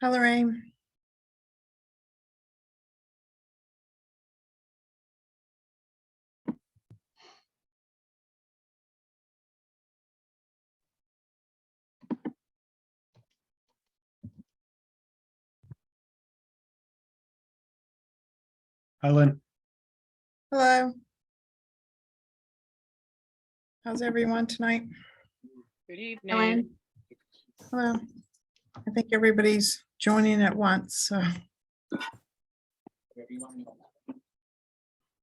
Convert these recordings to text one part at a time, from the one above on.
Hi, Lorraine. Hi, Lynn. Hello. How's everyone tonight? Good evening. Hello. I think everybody's joining at once, so.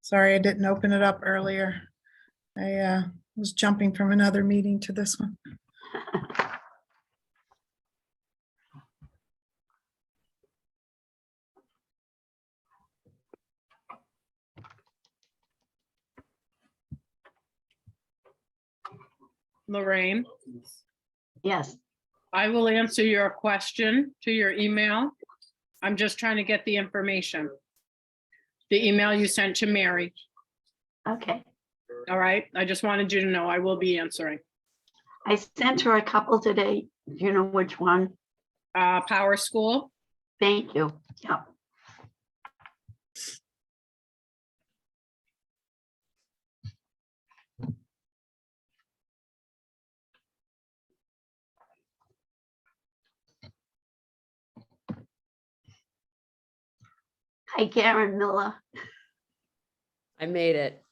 Sorry, I didn't open it up earlier. I was jumping from another meeting to this one. Lorraine, Yes, I will answer your question to your email. I'm just trying to get the information. The email you sent to Mary. okay. All right. I just wanted you to know I will be answering. I sent her a couple today. Do you know which one? Power School. Thank you. Yep. Hi, Karen Miller. I made it.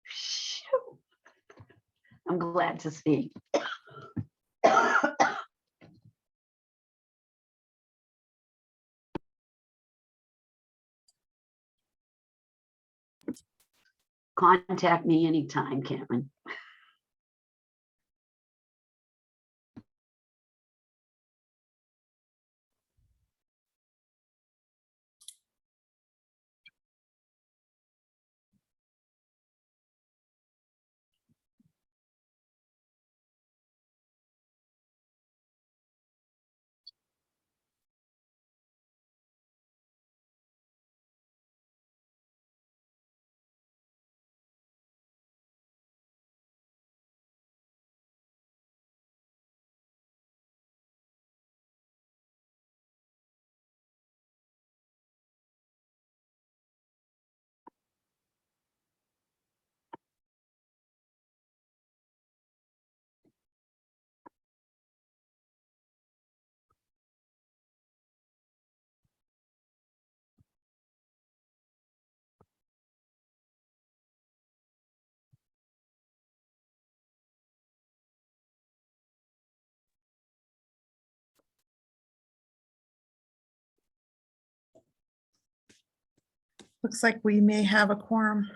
Phew. I'm glad to see. Contact me anytime, Karen. Looks like we may have a quorum.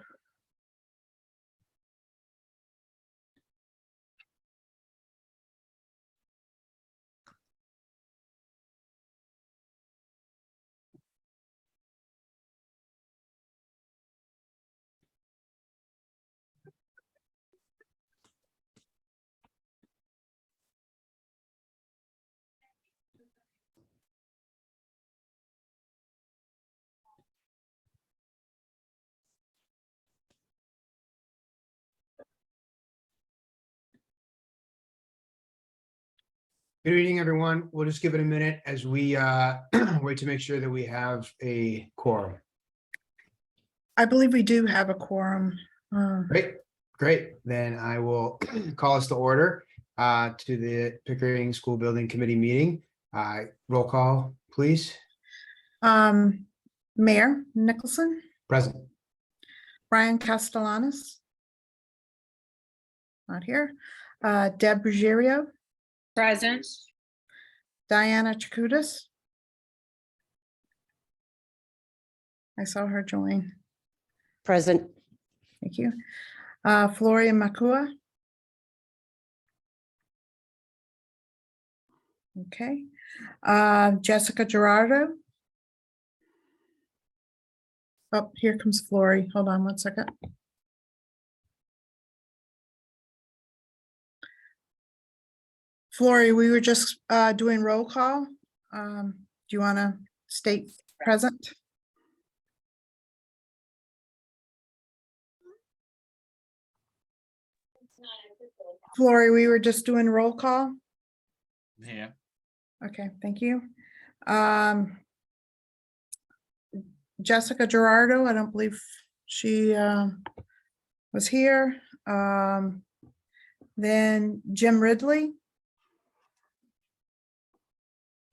Good evening, everyone. We'll just give it a minute as we wait to make sure that we have a quorum. I believe we do have a quorum. Great. Then I will call us to order to the Pickering School Building Committee meeting. Roll call, please. Mayor Nicholson, Present. Brian Castellanos. Not here. Deb Ruggiero, Present. Diana Chakutis. I saw her join. Present. Thank you. Floria Makua. Okay. Jessica Gerardo. Oh, here comes Flory. Hold on one second. Flory, we were just doing roll call. Do you want to state present? Flory, we were just doing roll call. Yeah. Okay, thank you. Jessica Gerardo, I don't believe she was here. Then Jim Ridley.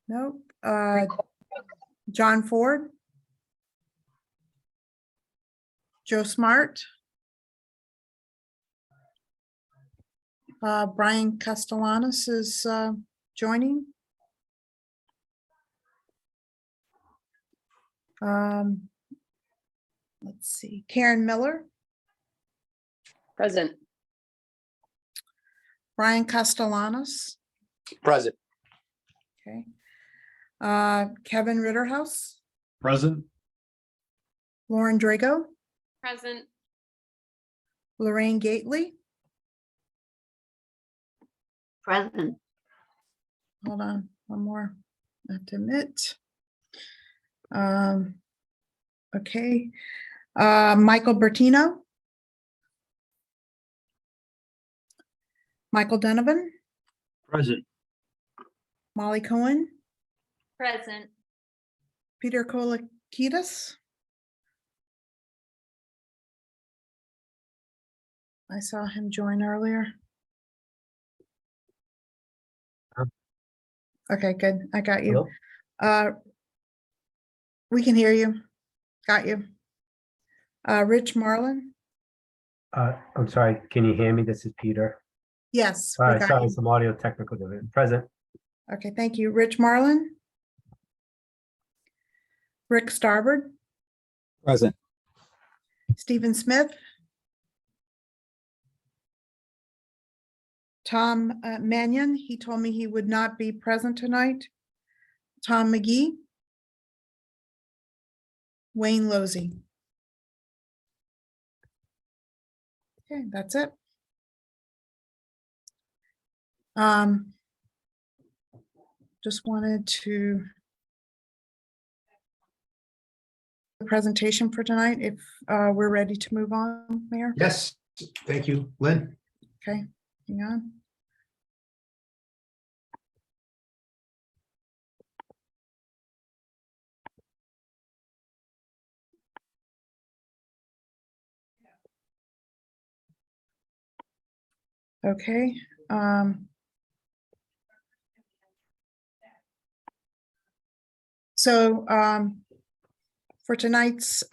Nope. John Ford. Joe Smart. Brian Castellanos is joining. Let's see, Karen Miller, Present. Brian Castellanos, Present. okay. Kevin Ritterhouse, Present. Lauren Drago, Present. Lorraine Gately, Present. hold on, one more, I have to admit. Okay, Michael Bertino, Michael Donovan, Present. Molly Cohen, Present. Peter Kolokitis. I saw him join earlier. Okay, good. I got you. We can hear you. Got you. Rich Marlin. I'm sorry, can you hear me? This is Peter. Yes. we got Sorry, you. some audio technical difficulty. Present. Okay, thank you. Rich Marlin. Rick Starboard, Present. Stephen Smith. Tom Mannion, he told me he would not be present tonight. Tom McGee. Wayne Losey. Okay, that's it. Just wanted to the presentation for tonight, if we're ready to move on, Mayor. Yes, thank you, Lynn. Okay, hang on. Okay. So for tonight's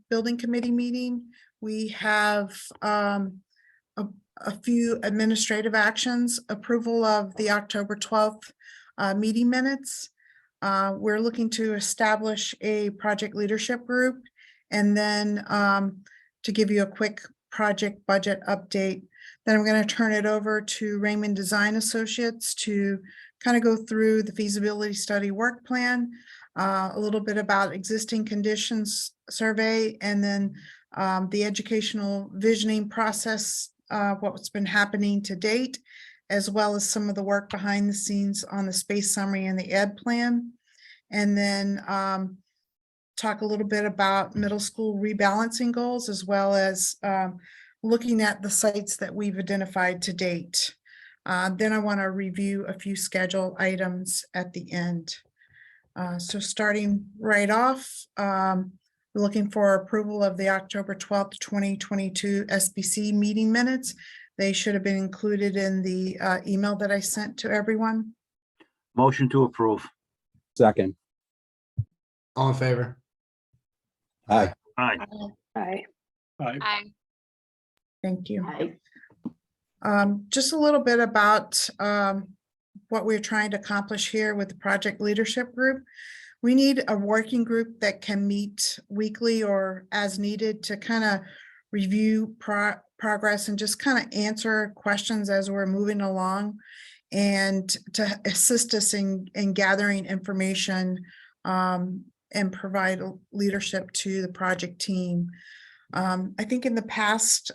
building committee meeting, we have a few administrative actions, approval of the October 12th meeting minutes. We're looking to establish a project leadership group, and then to give you a quick project budget update. Then I'm going to turn it over to Raymond Design Associates to kind of go through the feasibility study work plan, a little bit about existing conditions survey, and then the educational visioning process, what's been happening to date, as well as some of the work behind the scenes on the space summary and the ed plan. And then talk a little bit about middle school rebalancing goals, as well as looking at the sites that we've identified to date. Then I want to review a few schedule items at the end. So starting right off, we're looking for approval of the October 12th, 2022 SBC meeting minutes. They should have been included in the email that I sent to everyone. Motion to approve. Second. All in favor? Aye. Aye. Aye. Thank you. Aye. Just a little bit about what we're trying to accomplish here with the project leadership group. We need a working group that can meet weekly or as needed to kind of review progress and just kind of answer questions as we're moving along, and to assist us in gathering information and provide leadership to the project team. I think in the past,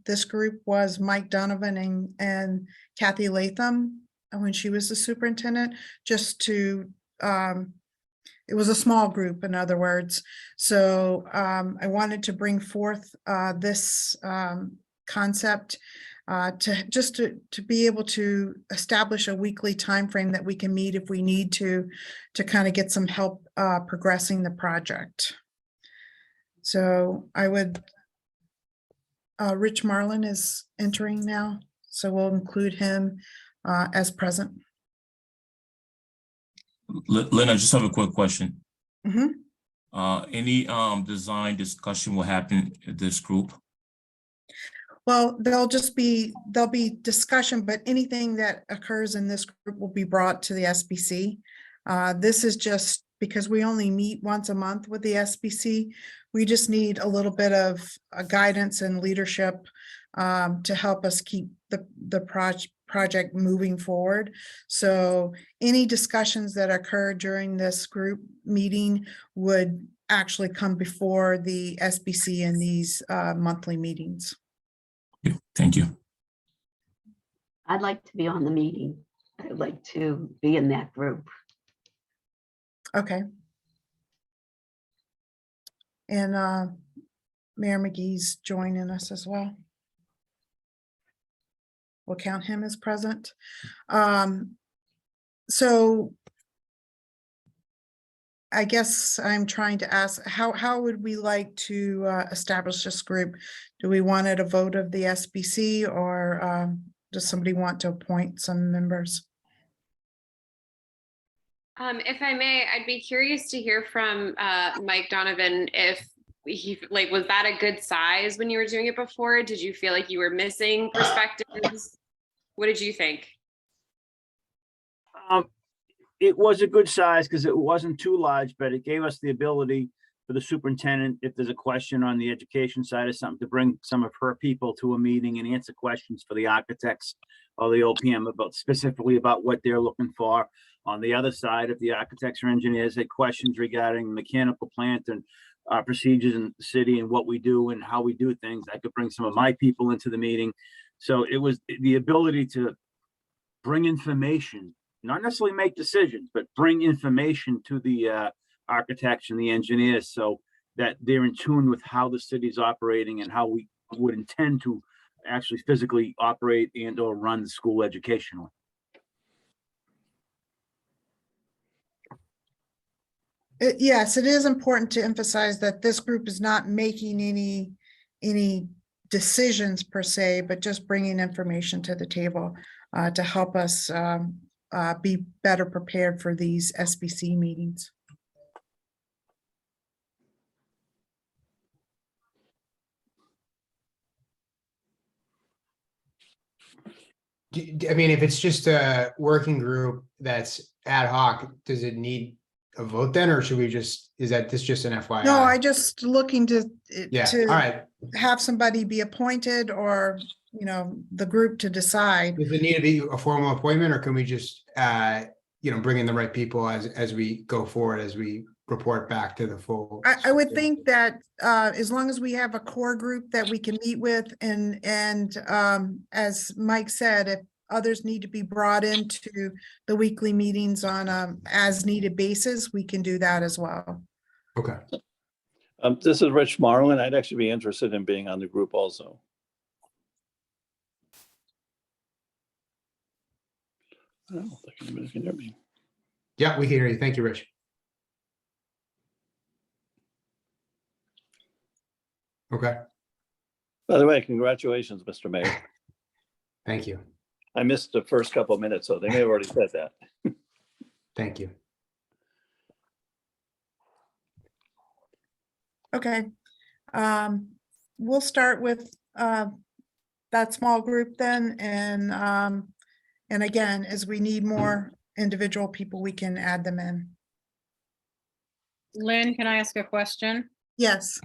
this group was Mike Donovan and Kathy Latham when she was the superintendent, just to, it was a small group, in other words. So I wanted to bring forth this concept to be able to establish a weekly timeframe that we can meet if we need to kind of get some help progressing the project. So I would, Rich Marlin is entering now, so we'll include him as present. Lynn, I just have a quick question. Mhm. Any design discussion will happen at this group? Well, there'll be discussion, but anything that occurs in this group will be brought to the SBC. This is just because we only meet once a month with the SBC. We just need a little bit of guidance and leadership to help us keep the project moving forward. So any discussions that occur during this group meeting would actually come before the SBC in these monthly meetings. Yeah, thank you. I'd like to be on the meeting. I'd like to be in that group. Okay. And Mayor McGee's joining us as well. We'll count him as present. So I guess I'm trying to ask, how would we like to establish this group? Do we want it a vote of the SBC, or does somebody want to appoint some members? If I may, I'd be curious to hear from Mike Donovan if he was that a good size when you were doing it before? Did you feel like you were missing perspectives? What did you think? It was a good size because it wasn't too large, but it gave us the ability for the superintendent, if there's a question on the education side of something, to bring some of her people to a meeting and answer questions for the architects or the OPM about specifically about what they're looking for. On the other side, if the architects or engineers had questions regarding mechanical plant and procedures in the city and what we do and how we do things, I could bring some of my people into the meeting. So it was the ability to bring information, not necessarily make decisions, but bring information to the architects and the engineers so that they're in tune with how the city's operating and how we would intend to actually physically operate and or run the school educationally. Yes, it is important to emphasize that this group is not making any decisions per se, but just bringing information to the table to help us be better prepared for these SBC meetings. I mean, if it's just a working group that's ad hoc, does it need a vote then, or should we just, is that this just an FYI? No, I just looking to Yeah, all right. have somebody be appointed, or the group to decide. Does it need to be a formal appointment, or can we just bring in the right people as we go forward, as we report back to the full? I would think that as long as we have a core group that we can meet with, and as Mike said, if others need to be brought into the weekly meetings on a as needed basis, we can do that as well. Okay. This is Rich Marlin. I'd actually be interested in being on the group also. I don't think anybody can hear me. Yeah, we can hear you. Thank you, Rich. Okay. By the way, congratulations, Mr. Mayor. Thank you. I missed the first couple of minutes, so they may have already said that. Thank you. Okay. We'll start with that small group then, and again, as we need more individual people, we can add them in. Lynn, can I ask a question? Yes.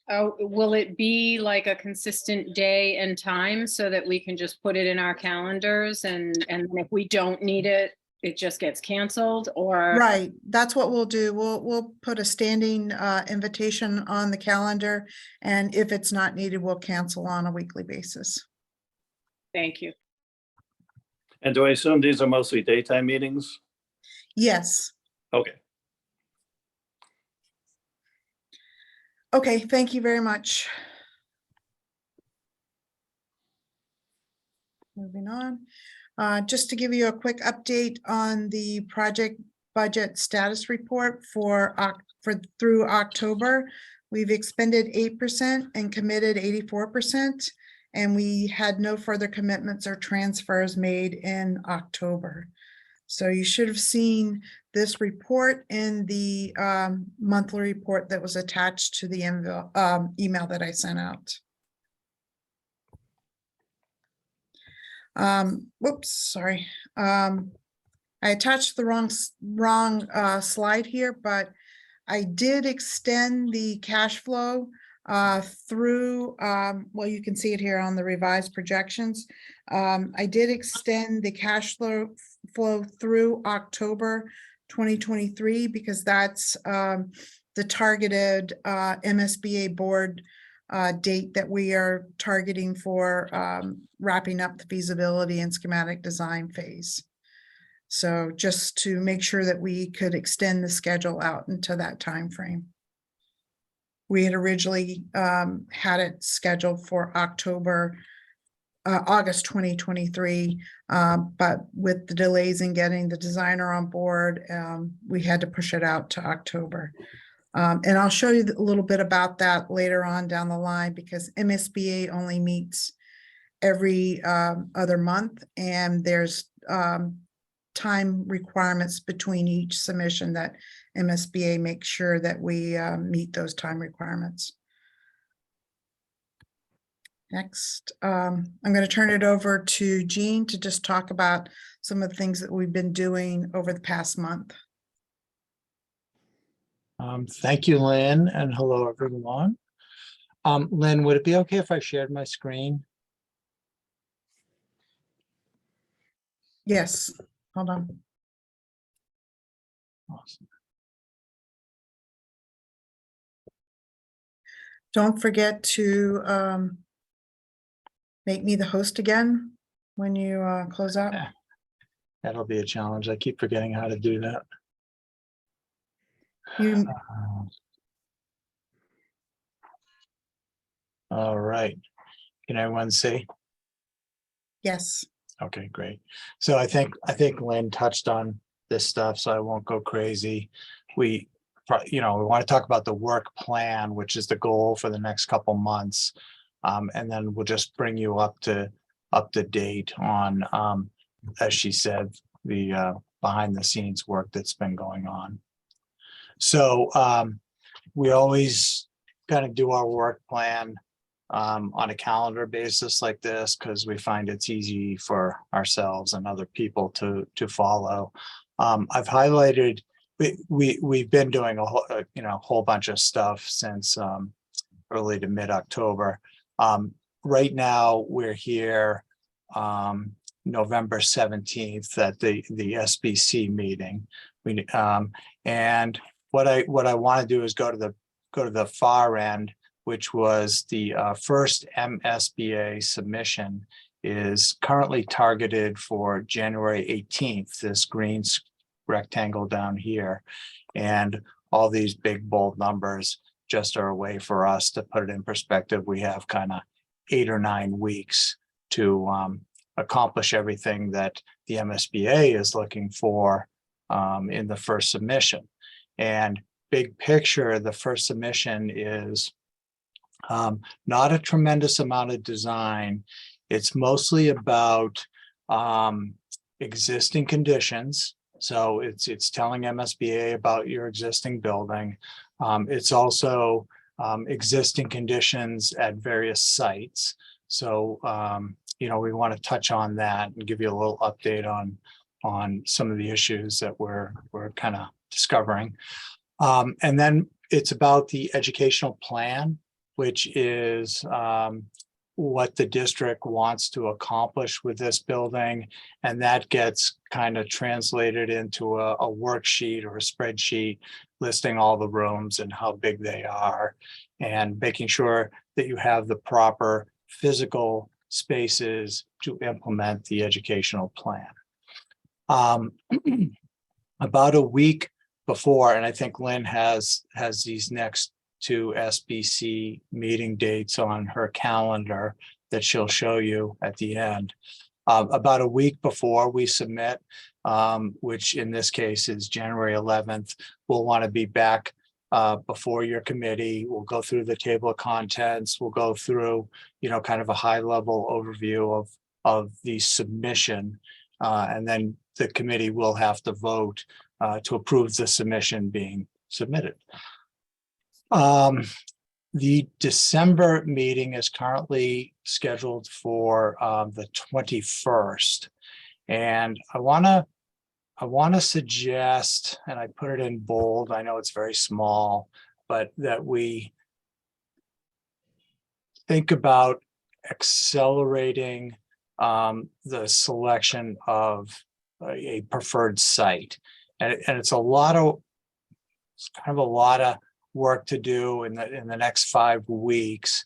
Oh, will it be like a consistent day and time so that we can just put it in our calendars, and if we don't need it, it just gets canceled? Or Right, that's what we'll do. We'll put a standing invitation on the calendar, and if it's not needed, we'll cancel on a weekly basis. Thank you. And do I assume these are mostly daytime meetings? Yes. Okay. Okay, thank you very much. on. Just to give you a quick update on the project budget status report for through October, we've expended 8% and committed 84%, and we had no further commitments or transfers made in October. So you should have seen this report in the monthly report that was attached to the email that I sent out. Whoops, sorry. I attached the wrong slide here, but I did extend the cash flow through, well, you can see it here on the revised projections. I did extend the cash flow through October 2023 because that's the targeted MSBA board date that we are targeting for wrapping up the feasibility and schematic design phase. So just to make sure that we could extend the schedule out into that time frame. We had originally had it scheduled for August 2023, but with the delays in getting the designer on board, we had to push it out to October. And I'll show you a little bit about that later on down the line because MSBA only meets every other month, and there's time requirements between each submission that MSBA makes sure that we meet those time requirements. Next, I'm going to turn it over to Jean to just talk about some of the things that we've been doing over the past month. Thank you, Lynn, and hello, everyone. Lynn, would it be okay if I shared my screen? Yes, hold on. Awesome. Don't forget to make me the host again when you close out. Yeah. That'll be a challenge. I keep forgetting how to do that. You All right. Can everyone see? yes. Okay, great. So I think Lynn touched on this stuff, so I won't go crazy. We want to talk about the work plan, which is the goal for the next couple months. And then we'll just bring you up to date on, as she said, the behind the scenes work that's been going on. So we always kind of do our work plan on a calendar basis like this because we find it's easy for ourselves and other people to follow. I've highlighted we've been doing a whole bunch of stuff since early to mid-October. Right now we're here November 17th at the SBC meeting. And what I want to do is go to the far end, which was the first MSBA submission is currently targeted for January 18th, this green rectangle down here. And all these big bold numbers just are a way for us to put it in perspective. We have kind of 8 or 9 weeks to accomplish everything that the MSBA is looking for in the first submission. And big picture, the first submission is not a tremendous amount of design. It's mostly about existing conditions. So it's telling MSBA about your existing building. It's also existing conditions at various sites. So we want to touch on that and give you a little update on some of the issues that we're kind of discovering. And then it's about the educational plan, which is what the district wants to accomplish with this building. And that gets kind of translated into a worksheet or a spreadsheet listing all the rooms and how big they are and making sure that you have the proper physical spaces to implement the educational plan. About a week before, and I think Lynn has these next 2 SBC meeting dates on her calendar that she'll show you at the end. about a week before we submit, which in this case is January 11th, we'll want to be back before your committee. We'll go through the table of contents. We'll go through, kind of a high level overview of the submission. And then the committee will have to vote to approve the submission being submitted. The December meeting is currently scheduled for the 21st. And I want to suggest, and I put it in bold, I know it's very small, but that we think about accelerating the selection of a preferred site. And it's kind of a lot of work to do in the next 5 weeks.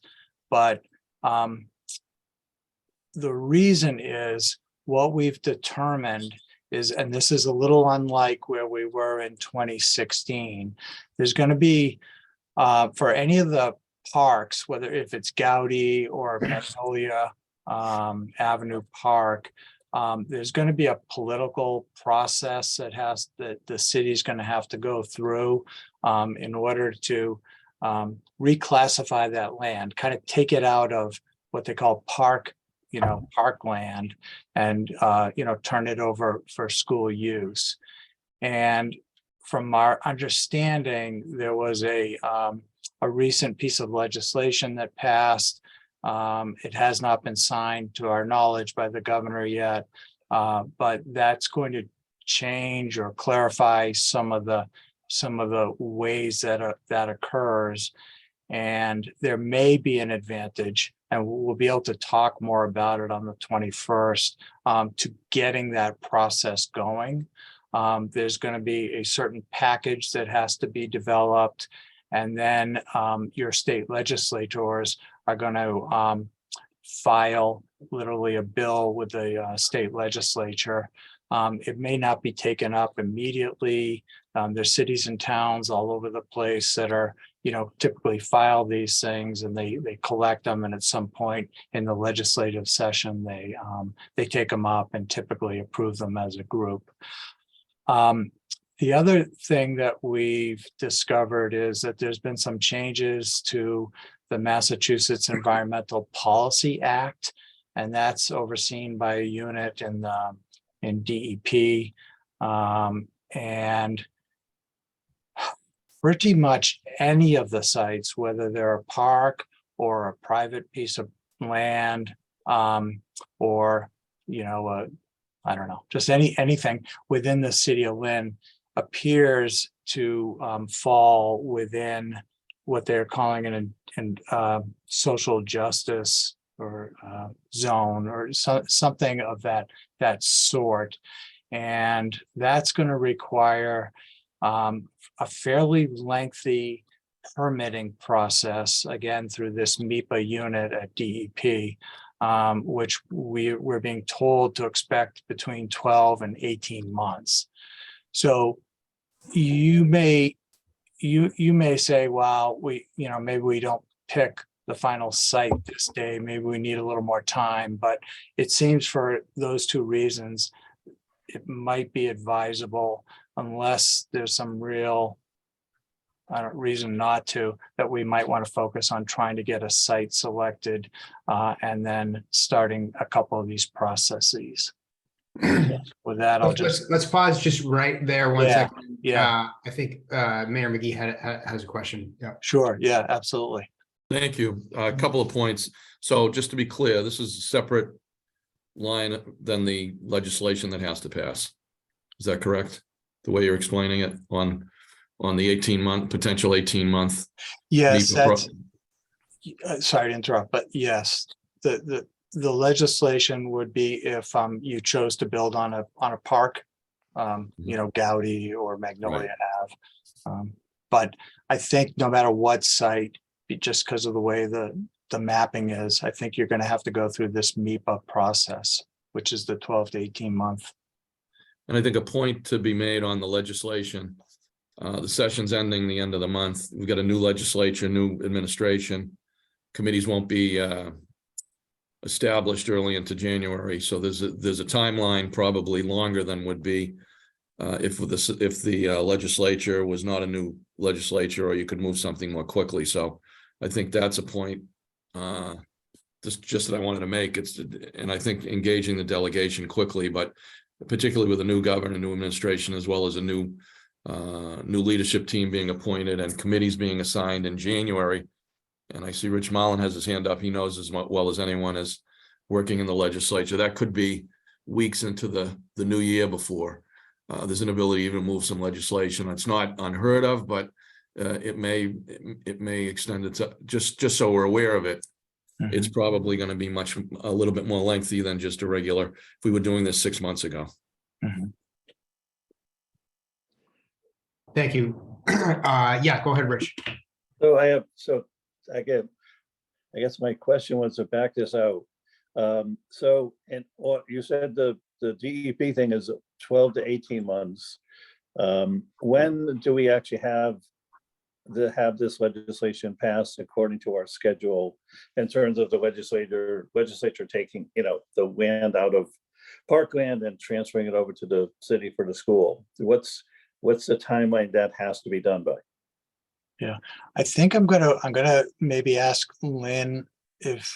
But the reason is what we've determined is, and this is a little unlike where we were in 2016, there's going to be for any of the parks, whether if it's Gowdy or Magnolia Avenue Park, there's going to be a political process that the city's going to have to go through in order to reclassify that land, kind of take it out of what they call parkland, and turn it over for school use. And from our understanding, there was a recent piece of legislation that passed. It has not been signed to our knowledge by the governor yet, but that's going to change or clarify some of the ways that occurs. And there may be an advantage, and we'll be able to talk more about it on the 21st, to getting that process going. There's going to be a certain package that has to be developed, and then your state legislators are going to file literally a bill with the state legislature. It may not be taken up immediately. There's cities and towns all over the place that are, typically file these things, and they collect them, and at some point in the legislative session, they take them up and typically approve them as a group. The other thing that we've discovered is that there's been some changes to the Massachusetts Environmental Policy Act, and that's overseen by a unit in DEP. And pretty much any of the sites, whether they're a park or a private piece of land, or, I don't know, just anything within the city of Lynn appears to fall within what they're calling an social justice or zone, or something of that sort. And that's going to require a fairly lengthy permitting process, again, through this MIPA unit at DEP, which we're being told to expect between 12 and 18 months. So you may say, well, maybe we don't pick the final site this day, maybe we need a little more time, but it seems for those two reasons, it might be advisable, unless there's some real reason not to, that we might want to focus on trying to get a site selected and then starting a couple of these processes. With that, let's pause just right there one second. Yeah. I think Mayor McGee has a question. Yeah. Sure. Yeah, absolutely. Thank you. A couple of points. So just to be clear, this is a separate line than the legislation that has to pass. Is that correct? The way you're explaining it on the 18-month, potential 18-month. Yes, that's, sorry to interrupt, but yes, the legislation would be if you chose to build on a park, Gowdy or Magnolia Ave. But I think no matter what site, just because of the way the mapping is, I think you're going to have to go through this MIPA process, which is the 12 to 18 month. And I think a point to be made on the legislation, the session's ending the end of the month. We've got a new legislature, new administration. Committees won't be established early into January. So there's a timeline probably longer than would be if the legislature was not a new legislature, or you could move something more quickly. So I think that's a point just that I wanted to make. And I think engaging the delegation quickly, but particularly with a new governor, new administration, as well as a new leadership team being appointed and committees being assigned in January. And I see Rich Mullen has his hand up. He knows as well as anyone is working in the legislature. That could be weeks into the new year before there's an ability even to move some legislation. It's not unheard of, but it may extend it to, just so we're aware of it. It's probably going to be a little bit more lengthy than just a regular, if we were doing this 6 months ago. Thank you. Yeah, go ahead, Rich. So I guess my question was to back this out. So, and what you said, the DEP thing is 12 to 18 months. When do we actually have this legislation passed according to our schedule in terms of the legislature taking, the land out of parkland and transferring it over to the city for the school? What's the timeline that has to be done by? Yeah, I think I'm gonna maybe ask Lynn if,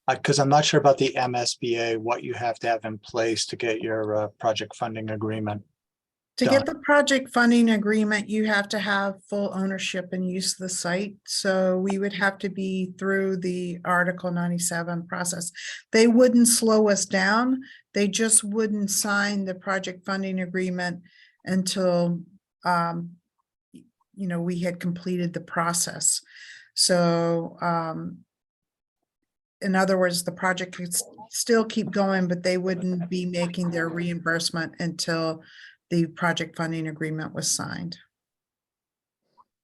because I'm not sure about the MSBA, what you have to have in place to get your project funding agreement. To get the project funding agreement, you have to have full ownership and use of the site. So we would have to be through the Article 97 process. They wouldn't slow us down. They just wouldn't sign the project funding agreement until, we had completed the process. So, in other words, the project could still keep going, but they wouldn't be making their reimbursement until the project funding agreement was signed.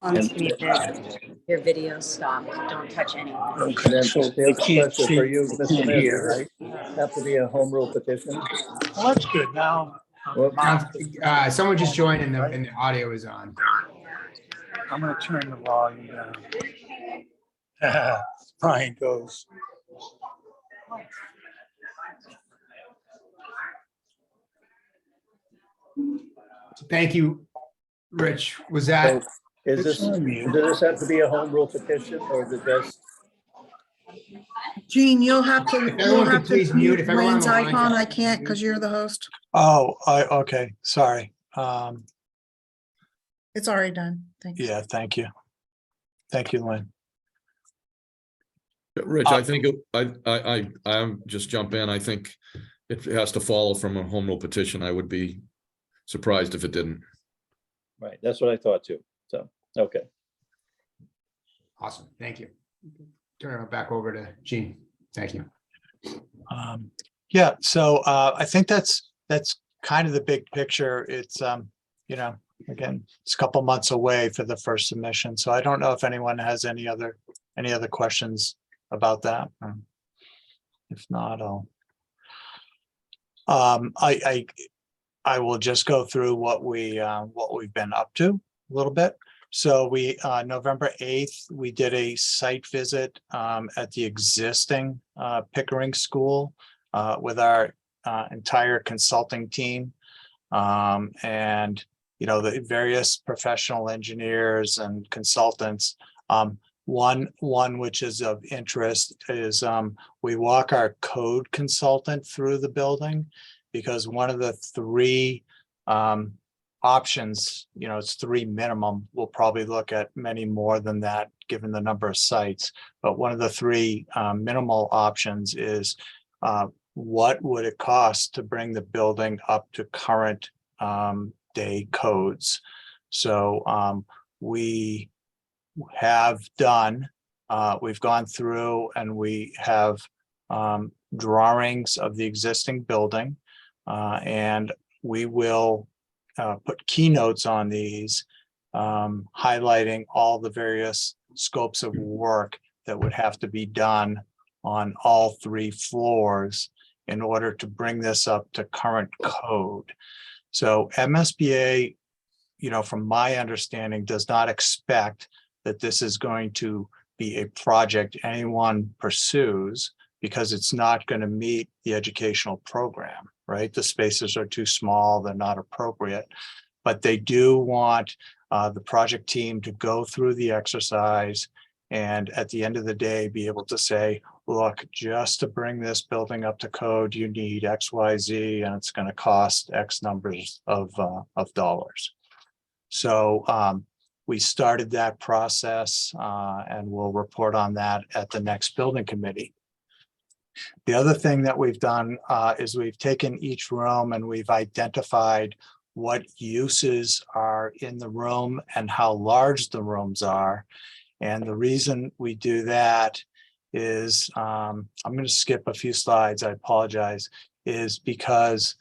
Your video stopped. Don't touch anything. And then the question for you, Mr. Mayor, right? Have to be a home rule petition? Well, that's good. Now, Someone just joined and the audio is on. I'm gonna turn the volume down. Brian goes. Thank you, Rich. Was that? So does this have to be a home rule petition, or is it just? Gene, you'll have to. If everyone could please mute. If everyone on Lane's the line icon, could- I can't because you're the host. Oh, okay, sorry. It's already done. Thank you. Yeah, thank you. Thank you, Lynn. Rich, I think I'm just jump in. I think it has to follow from a home rule petition. I would be surprised if it didn't. Right, that's what I thought too. So, okay. Awesome. Thank you. Turn it back over to Gene. Thank you. Yeah, so I think that's kind of the big picture. It's again, it's a couple months away for the first submission. So I don't know if anyone has any other questions about that. If not, I will just go through what we've been up to a little bit. So we November 8th, we did a site visit at the existing Pickering school with our entire consulting team, and the various professional engineers and consultants. One which is of interest is we walk our code consultant through the building, because one of the three options, it's 3 minimum. We'll probably look at many more than that given the number of sites. But one of the 3 minimal options is what would it cost to bring the building up to current day codes? So we have done, we've gone through and we have drawings of the existing building, and we will put keynotes on these, highlighting all the various scopes of work that would have to be done on all 3 floors in order to bring this up to current code. So MSBA, from my understanding, does not expect that this is going to be a project anyone pursues, because it's not going to meet the educational program, right? The spaces are too small, they're not appropriate. But they do want the project team to go through the exercise and at the end of the day, be able to say, look, just to bring this building up to code, you need X, Y, Z, and it's going to cost X numbers of dollars. So we started that process and we'll report on that at the next building committee. The other thing that we've done is we've taken each room and we've identified what uses are in the room and how large the rooms are. And the reason we do that is, I'm going to skip a few slides, I apologize, is because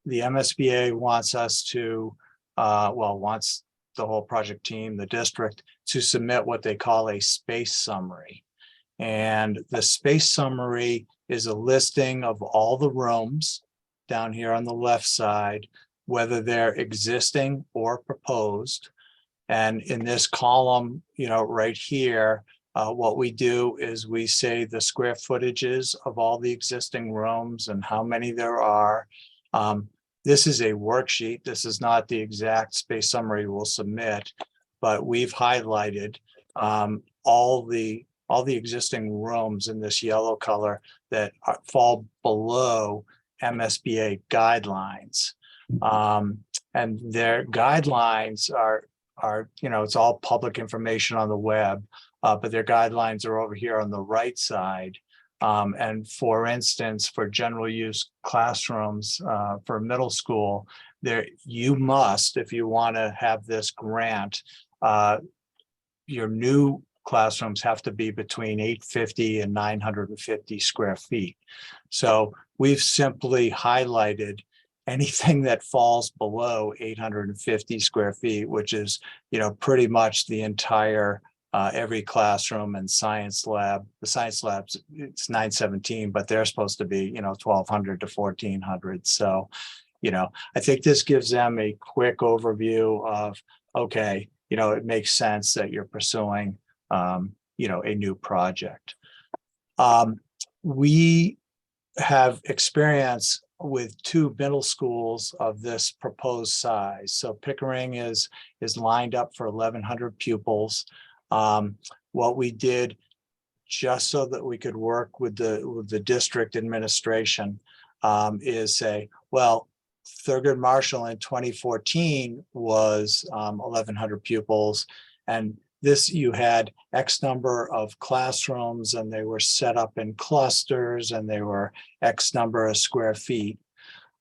the MSBA wants us to, wants the whole project team, the district, to submit what they call a space summary. And the space summary is a listing of all the rooms down here on the left side, whether they're existing or proposed. And in this column, right here, what we do is we say the square footages of all the existing rooms and how many there are. This is a worksheet. This is not the exact space summary we'll submit, but we've highlighted all the existing rooms in this yellow color that fall below MSBA guidelines. And their guidelines are, it's all public information on the web, but their guidelines are over here on the right side. And for instance, for general use classrooms for middle school, you must, if you want to have this grant, your new classrooms have to be between 850 and 950 square feet. So we've simply highlighted anything that falls below 850 square feet, which is, pretty much the entire every classroom and science lab. The science labs, it's 917, but they're supposed to be, 1200 to 1400. So, I think this gives them a quick overview of, okay, it makes sense that you're pursuing, a new project. We have experience with 2 middle schools of this proposed size. So Pickering is lined up for 1,100 pupils. What we did, just so that we could work with the district administration, is say, well, Thurgood Marshall in 2014 was 1,100 pupils, and this, you had X number of classrooms and they were set up in clusters and they were X number of square feet.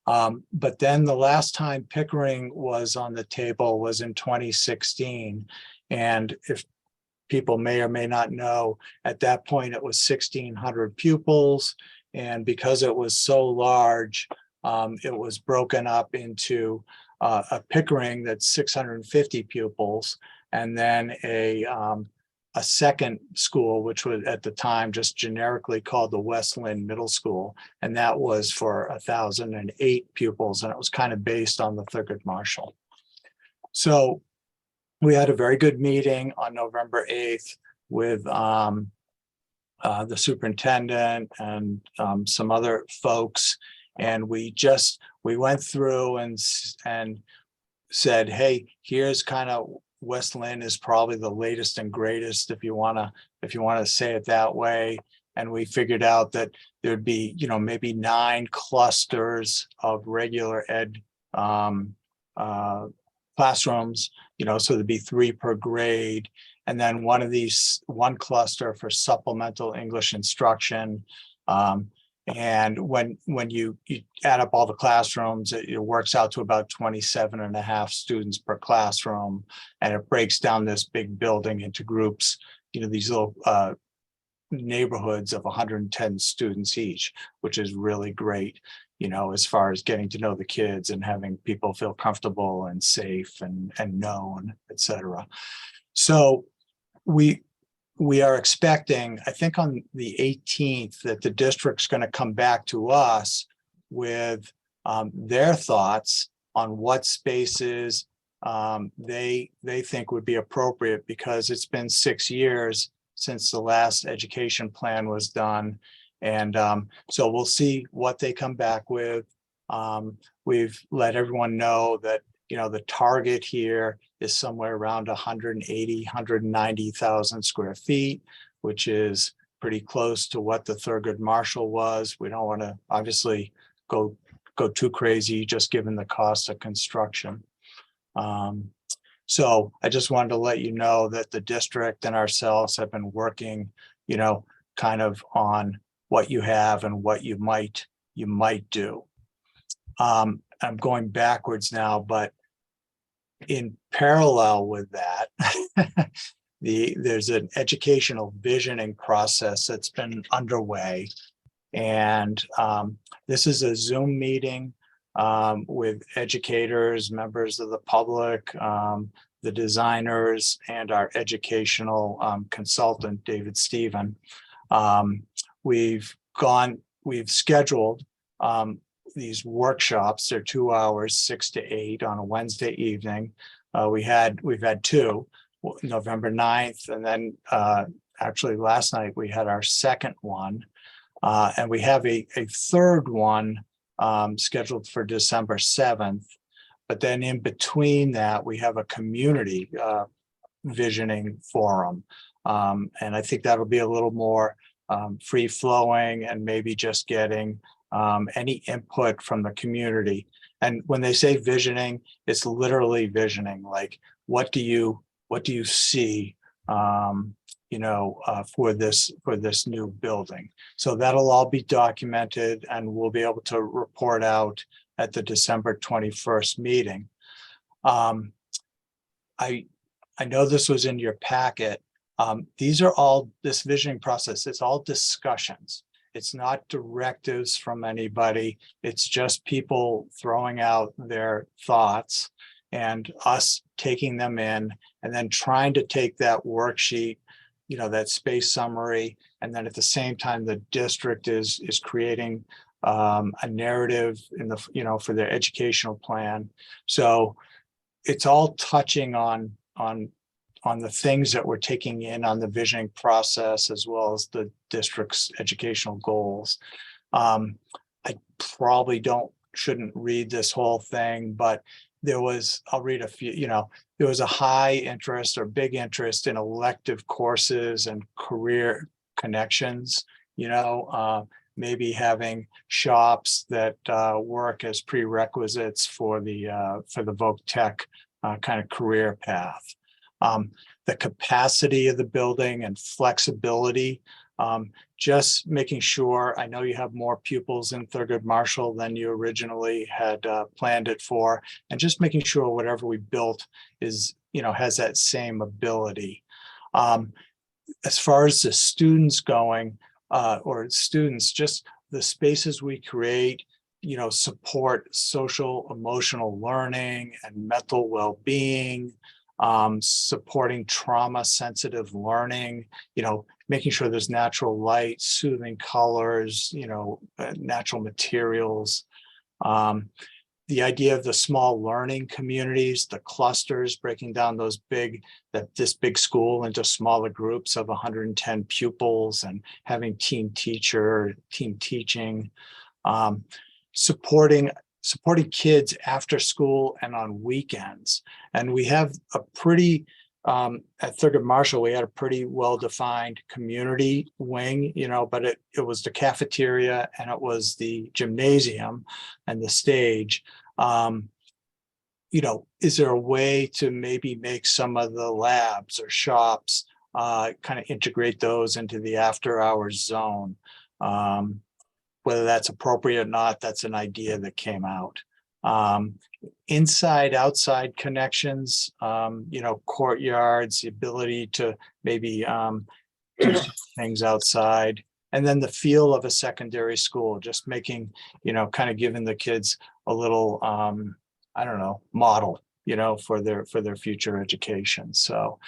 But then the last time Pickering was on the table was in 2016. And if people may or may not know, at that point it was 1,600 pupils. And because it was so large, it was broken up into a Pickering that's 650 pupils, and then a second school, which was at the time just generically called the West Lynn Middle School. And that was for 1,008 pupils. And it was kind of based on the Thurgood Marshall. So we had a very good meeting on November 8th with the superintendent and some other folks. And we went through and said, hey, here's kind of West Lynn is probably the latest and greatest, if you want to say it that way. And we figured out that there'd be, maybe 9 clusters of regular ed classrooms, so there'd be 3 per grade. And then one cluster for supplemental English instruction. And when you add up all the classrooms, it works out to about 27.5 students per classroom. And it breaks down this big building into groups, these little neighborhoods of 110 students each, which is really great, as far as getting to know the kids and having people feel comfortable and safe and known, et cetera. So we are expecting, I think on the 18th, that the district's going to come back to us with their thoughts on what spaces they think would be appropriate, because it's been 6 years since the last education plan was done. And so we'll see what they come back with. We've let everyone know that, you know, the target here is somewhere around 180, 190,000 square feet, which is pretty close to what the Thurgood Marshall was. We don't want to obviously go too crazy, just given the cost of construction. So I just wanted to let you know that the district and ourselves have been working, you know, kind of on what you have and what you might do. I'm going backwards now, but in parallel with that, there's an educational visioning process that's been underway. And this is a Zoom meeting with educators, members of the public, the designers, and our educational consultant, David Stephen. We've scheduled these workshops. They're 2 hours, 6 to 8 on a Wednesday evening. We've had 2, November 9th, and then actually last night we had our second one. And we have a third one scheduled for December 7th. But then in between that, we have a community visioning forum. And I think that'll be a little more free flowing and maybe just getting any input from the community. And when they say visioning, it's literally visioning, like what do you see you know, for this new building. So that'll all be documented and we'll be able to report out at the December 21st meeting. I know this was in your packet. These are all, this visioning process, it's all discussions. It's not directives from anybody. It's just people throwing out their thoughts and us taking them in and then trying to take that worksheet, you know, that space summary, and then at the same time the district is creating a narrative in the, you know, for their educational plan. So it's all touching on the things that we're taking in on the visioning process as well as the district's educational goals. I probably shouldn't read this whole thing, but I'll read a few, you know, there was a high interest or big interest in elective courses and career connections, you know, maybe having shops that work as prerequisites for the Voc Tech kind of career path. The capacity of the building and flexibility, just making sure, I know you have more pupils in Thurgood Marshall than you originally had planned it for, and just making sure whatever we built is, you know, has that same ability. As far as the students going, just the spaces we create, you know, support social, emotional learning and mental well-being, supporting trauma sensitive learning, you know, making sure there's natural light, soothing colors, you know, natural materials. The idea of the small learning communities, the clusters, breaking down this big school into smaller groups of 110 pupils and having team teaching, supporting kids after school and on weekends. And we have a pretty, at Thurgood Marshall, we had a pretty well-defined community wing, you know, but it was the cafeteria and it was the gymnasium and the stage. You know, is there a way to maybe make some of the labs or shops kind of integrate those into the after hours zone? Whether that's appropriate or not, that's an idea that came out. Inside, outside connections, you know, courtyards, the ability to maybe do things outside, and then the feel of a secondary school, just making, you know, kind of giving the kids a little, I don't know, model, you know, for their future education. So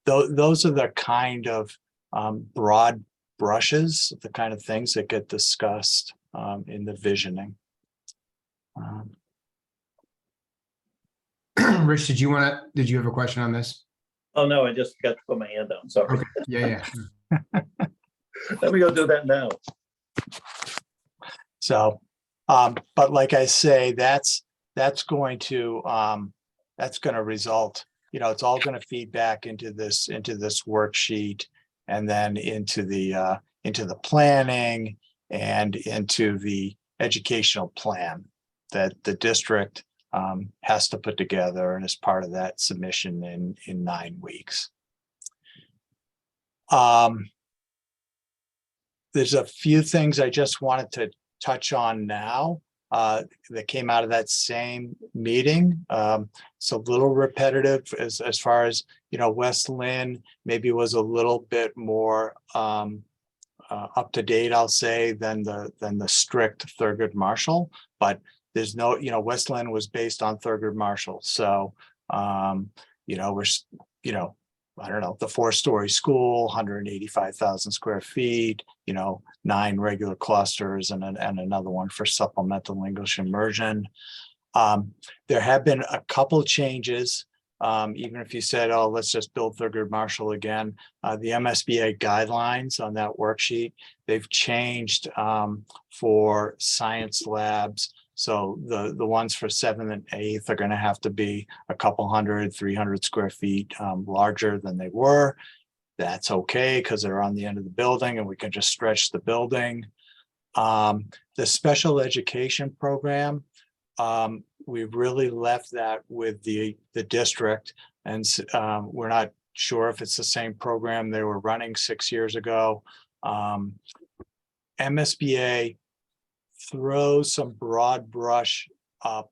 those are the kind of broad brushes, the kind of things that get discussed in the visioning. Rich, did you have a question on this? Oh, no, I just got to put my hand down, sorry. Okay. Yeah. Let me go do that now. So, but like I say, that's going to result, it's all going to feed back into this worksheet, and then into the planning and into the educational plan that the district has to put together, and as part of that submission in 9 weeks. There's a few things I just wanted to touch on now that came out of that same meeting. It's a little repetitive as far as, West Lynn maybe was a little bit more up to date, I'll say, than the strict Thurgood Marshall, but there's no, West Lynn was based on Thurgood Marshall. So, we're, I don't know, the 4-story school, 185,000 square feet, 9 regular clusters and another one for supplemental English immersion. There have been a couple changes. Even if you said, oh, let's just build Thurgood Marshall again, the MSBA guidelines on that worksheet, they've changed for science labs. So the ones for 7th and 8th are going to have to be a couple 300 square feet larger than they were. That's okay, because they're on the end of the building and we can just stretch the building. The special education program, we've really left that with the district, and we're not sure if it's the same program they were running 6 years ago. MSBA throws some broad brush up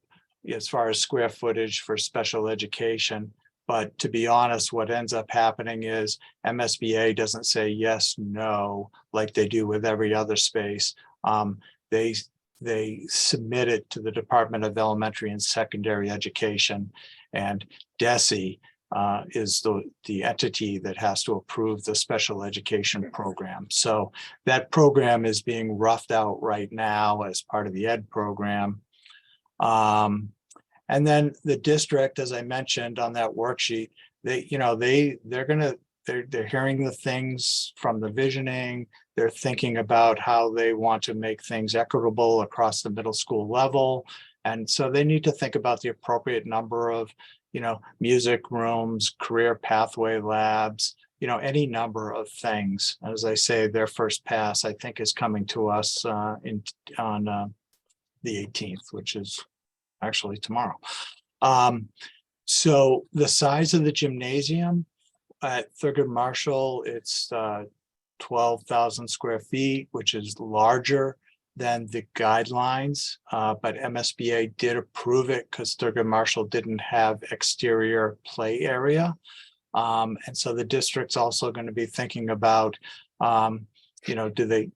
as far as square footage for special education. But to be honest, what ends up happening is MSBA doesn't say yes, no, like they do with every other space. They submit it to the Department of Elementary and Secondary Education, and DESE is the entity that has to approve the special education program. So that program is being roughed out right now as part of the ed program. And then the district, as I mentioned on that worksheet, they're hearing the things from the visioning. They're thinking about how they want to make things equitable across the middle school level. And so they need to think about the appropriate number of, music rooms, career pathway labs, any number of things. As I say, their first pass, I think, is coming to us on the 18th, which is actually tomorrow. So the size of the gymnasium at Thurgood Marshall, it's 12,000 square feet, which is larger than the guidelines, but MSBA did approve it because Thurgood Marshall didn't have exterior play area. And so the district's also going to be thinking about, do they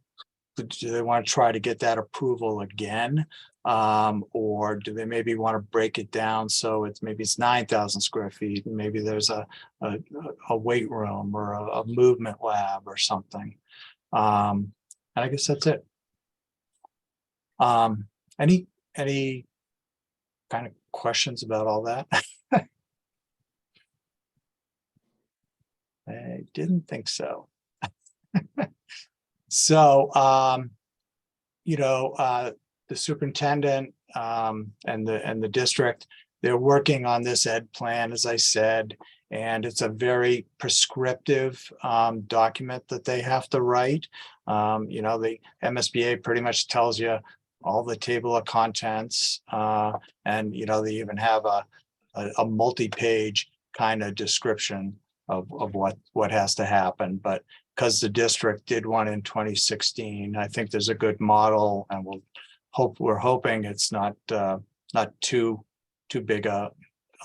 want to try to get that approval again? Or do they maybe want to break it down so it's 9,000 square feet, and maybe there's a weight room or a movement lab or something. And I guess that's it. Any kind of questions about all that? I didn't think so. So, the superintendent and the district, they're working on this ed plan, as I said, and it's a very prescriptive document that they have to write. The MSBA pretty much tells you all the table of contents, and they even have a multi-page kind of description of what has to happen. But because the district did one in 2016, I think there's a good model, and we're hoping it's not too big a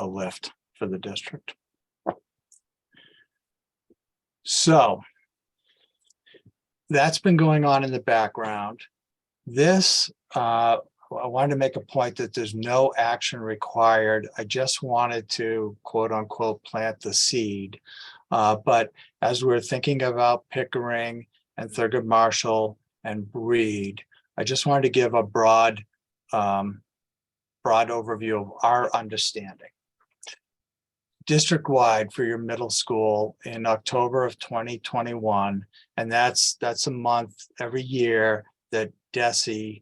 lift for the district. So that's been going on in the background. This, I wanted to make a point that there's no action required. I just wanted to, quote unquote, plant the seed. But as we're thinking about Pickering and Thurgood Marshall and Breed, I just wanted to give a broad overview of our understanding. District-wide for your middle school in October of 2021, and that's a month every year that DESE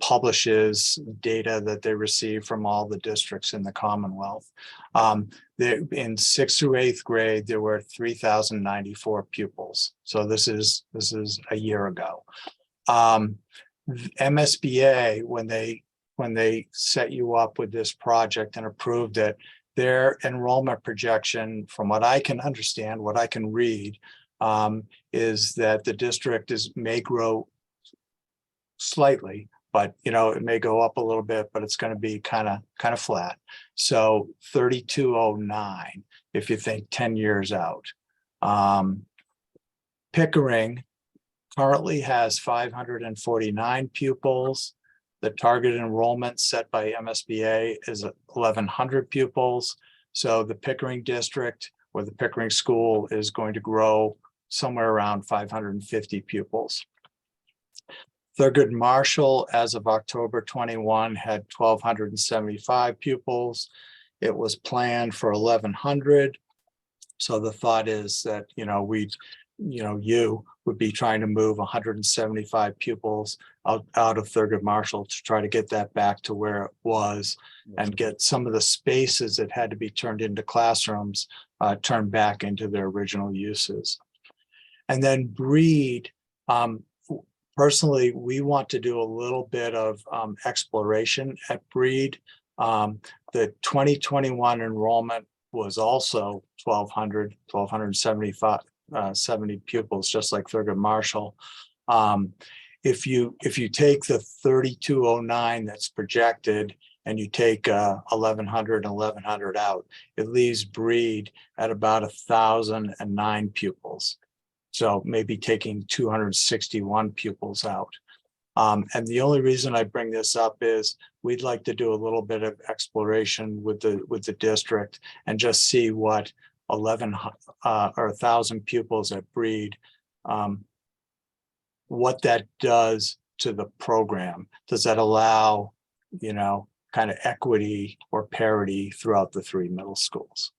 publishes data that they receive from all the districts in the Commonwealth. There, in 6th through 8th grade, there were 3,094 pupils. So this is a year ago. MSBA, when they set you up with this project and approved it, their enrollment projection, from what I can understand, what I can read, is that the district may grow slightly, but it may go up a little bit, but it's going to be kind of flat. So 3,209 if you think 10 years out. Pickering currently has 549 pupils. The target enrollment set by MSBA is 1,100 pupils. So the Pickering district or the Pickering school is going to grow somewhere around 550 pupils. Thurgood Marshall, as of October 21, had 1,275 pupils. It was planned for 1,100. So the thought is that, you would be trying to move 175 pupils out of Thurgood Marshall to try to get that back to where it was and get some of the spaces that had to be turned into classrooms turned back into their original uses. And then Breed, personally, we want to do a little bit of exploration at Breed. The 2021 enrollment was also 1,275, 70 pupils, just like Thurgood Marshall. If you take the 3,209 that's projected and you take 1,100 and 1,100 out, it leaves Breed at about 1,009 pupils. So maybe taking 261 pupils out. And the only reason I bring this up is we'd like to do a little bit of exploration with the district and just see what 1,000 pupils at Breed, what that does to the program. Does that allow, kind of equity or parity throughout the 3 middle schools?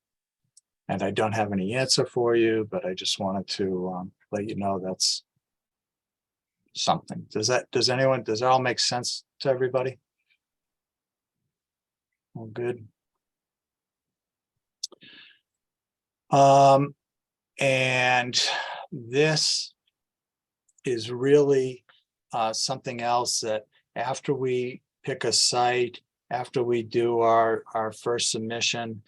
And I don't have any answer for you, but I just wanted to let you know that's something. Does that all make sense to everybody? All good. And this is really something else that after we pick a site, after we do our first submission,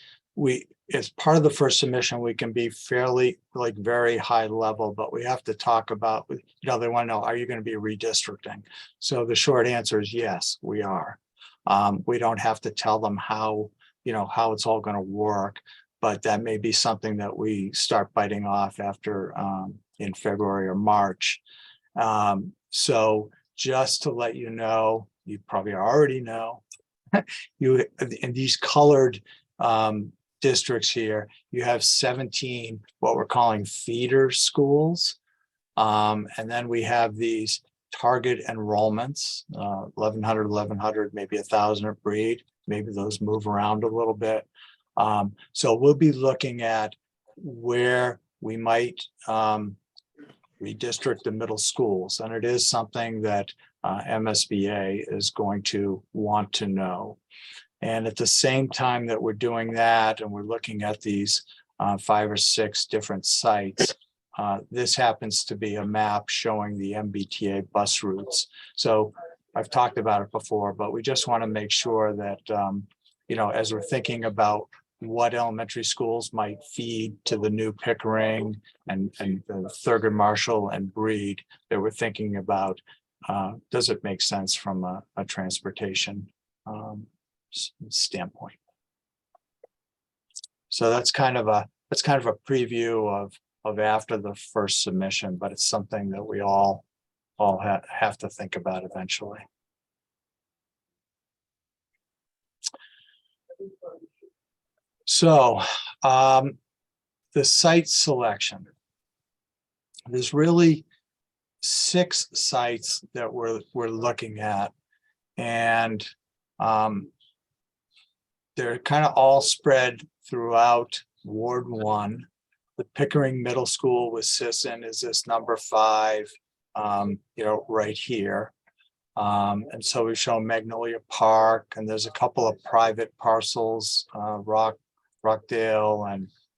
as part of the first submission, we can be fairly very high level, but we have to talk about, they want to know, are you going to be redistricting? So the short answer is yes, we are. We don't have to tell them how it's all going to work, but that may be something that we start biting off after in February or March. So just to let you know, you probably already know, in these colored districts here, you have 17 what we're calling feeder schools. And then we have these target enrollments, 1,100, maybe 1,000 at Breed. Maybe those move around a little bit. So we'll be looking at where we might redistrict the middle schools. And it is something that MSBA is going to want to know. And at the same time that we're doing that, and we're looking at these 5 or 6 different sites, this happens to be a map showing the MBTA bus routes. So I've talked about it before, but we just want to make sure that, as we're thinking about what elementary schools might feed to the new Pickering and the Thurgood Marshall and Breed, that we're thinking about, does it make sense from a transportation standpoint? So that's kind of a preview of after the first submission, but it's something that we all have to think about eventually. So the site selection, there's really 6 sites that we're looking at, and they're kind of all spread throughout Ward 1. The Pickering Middle School with Sisson is this number 5, right here. And so we show Magnolia Park, and there's a couple of private parcels, Rockdale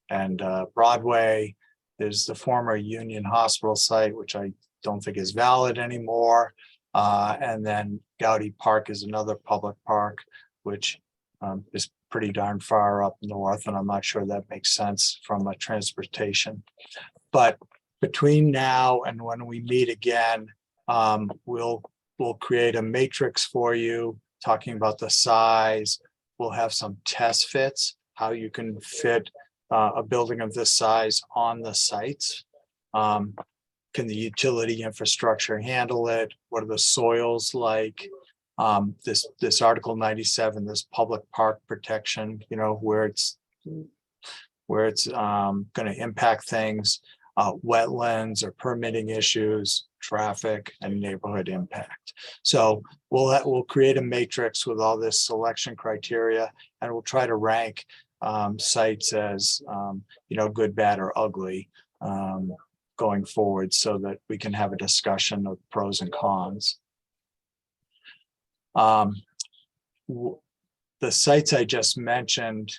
and Broadway. There's the former Union Hospital site, which I don't think is valid anymore. And then Gowdy Park is another public park, which is pretty darn far up north, and I'm not sure that makes sense from a transportation. But between now and when we meet again, we'll create a matrix for you, talking about the size. We'll have some test fits, how you can fit a building of this size on the sites. Can the utility infrastructure handle it? What are the soils like? This Article 97, this public park protection, where it's going to impact things, wetlands or permitting issues, traffic, and neighborhood impact. So we'll create a matrix with all this selection criteria, and we'll try to rank sites as good, bad, or ugly going forward, so that we can have a discussion of pros and cons. The sites I just mentioned,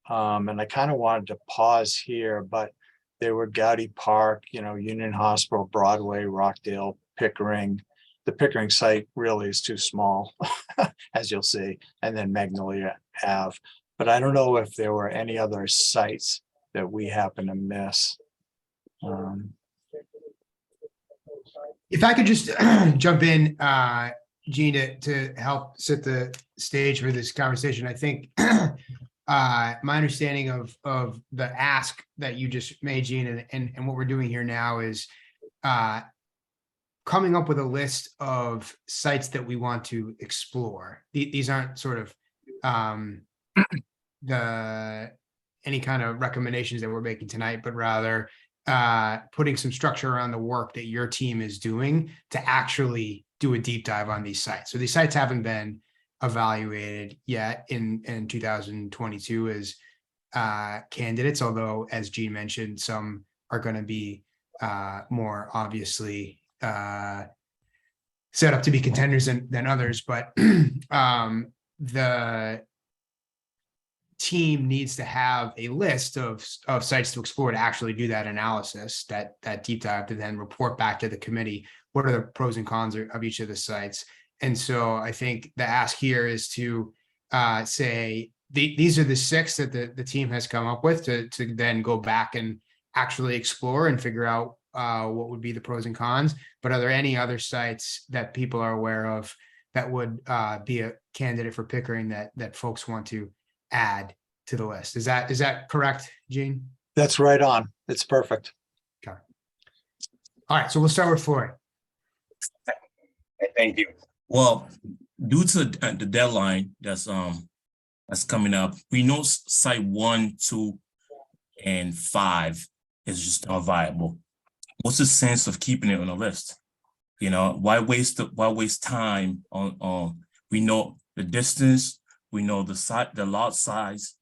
and I kind of wanted to pause here, but they were Gowdy Park, Union Hospital, Broadway, Rockdale, Pickering. The Pickering site really is too small, as you'll see, and then Magnolia Ave. But I don't know if there were any other sites that we happen to miss. If I could just jump in, Gina, to help set the stage for this conversation. I think my understanding of the ask that you just made, Gina, and what we're doing here now is coming up with a list of sites that we want to explore. These aren't sort of any kind of recommendations that we're making tonight, but rather putting some structure around the work that your team is doing to actually do a deep dive on these sites. So these sites haven't been evaluated yet in 2022 as candidates, although, as Jean mentioned, some are going to be more obviously set up to be contenders than others. But the team needs to have a list of sites to explore to actually do that analysis, that deep dive, to then report back to the committee what are the pros and cons of each of the sites. And so I think the ask here is to say these are the 6 that the team has come up with to then go back and actually explore and figure out what would be the pros and cons. But are there any other sites that people are aware of that would be a candidate for Pickering that folks want to add to the list? Is that correct, Gene? That's right on. It's perfect. Okay. All right, so we'll start with Flory. Thank you. Well, due to the deadline that's coming up, we know site 1, 2, and 5 is just not viable. What's the sense of keeping it on the list? Why waste time on we know the distance, we know the lot size.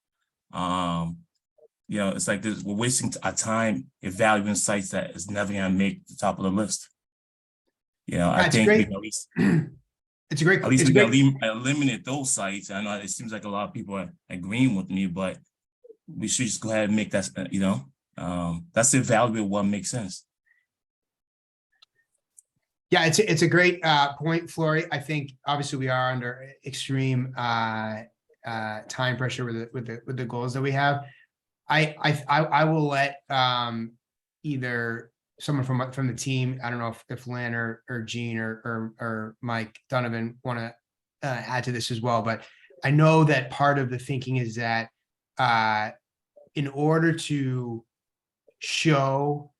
It's like this, we're wasting our time evaluating sites that is never gonna make the top of the list. I think we can at least It's a great. At least we can eliminate those sites. I know it seems like a lot of people are agreeing with me, but we should just go ahead and make that, that's evaluate what makes sense. Yeah, it's a great point, Flory. I think obviously we are under extreme time pressure with the goals that we have. I will let either someone from the team, I don't know if Lynn or Jean or Mike Donovan want to add to this as well, but I know that part of the thinking is that in order to show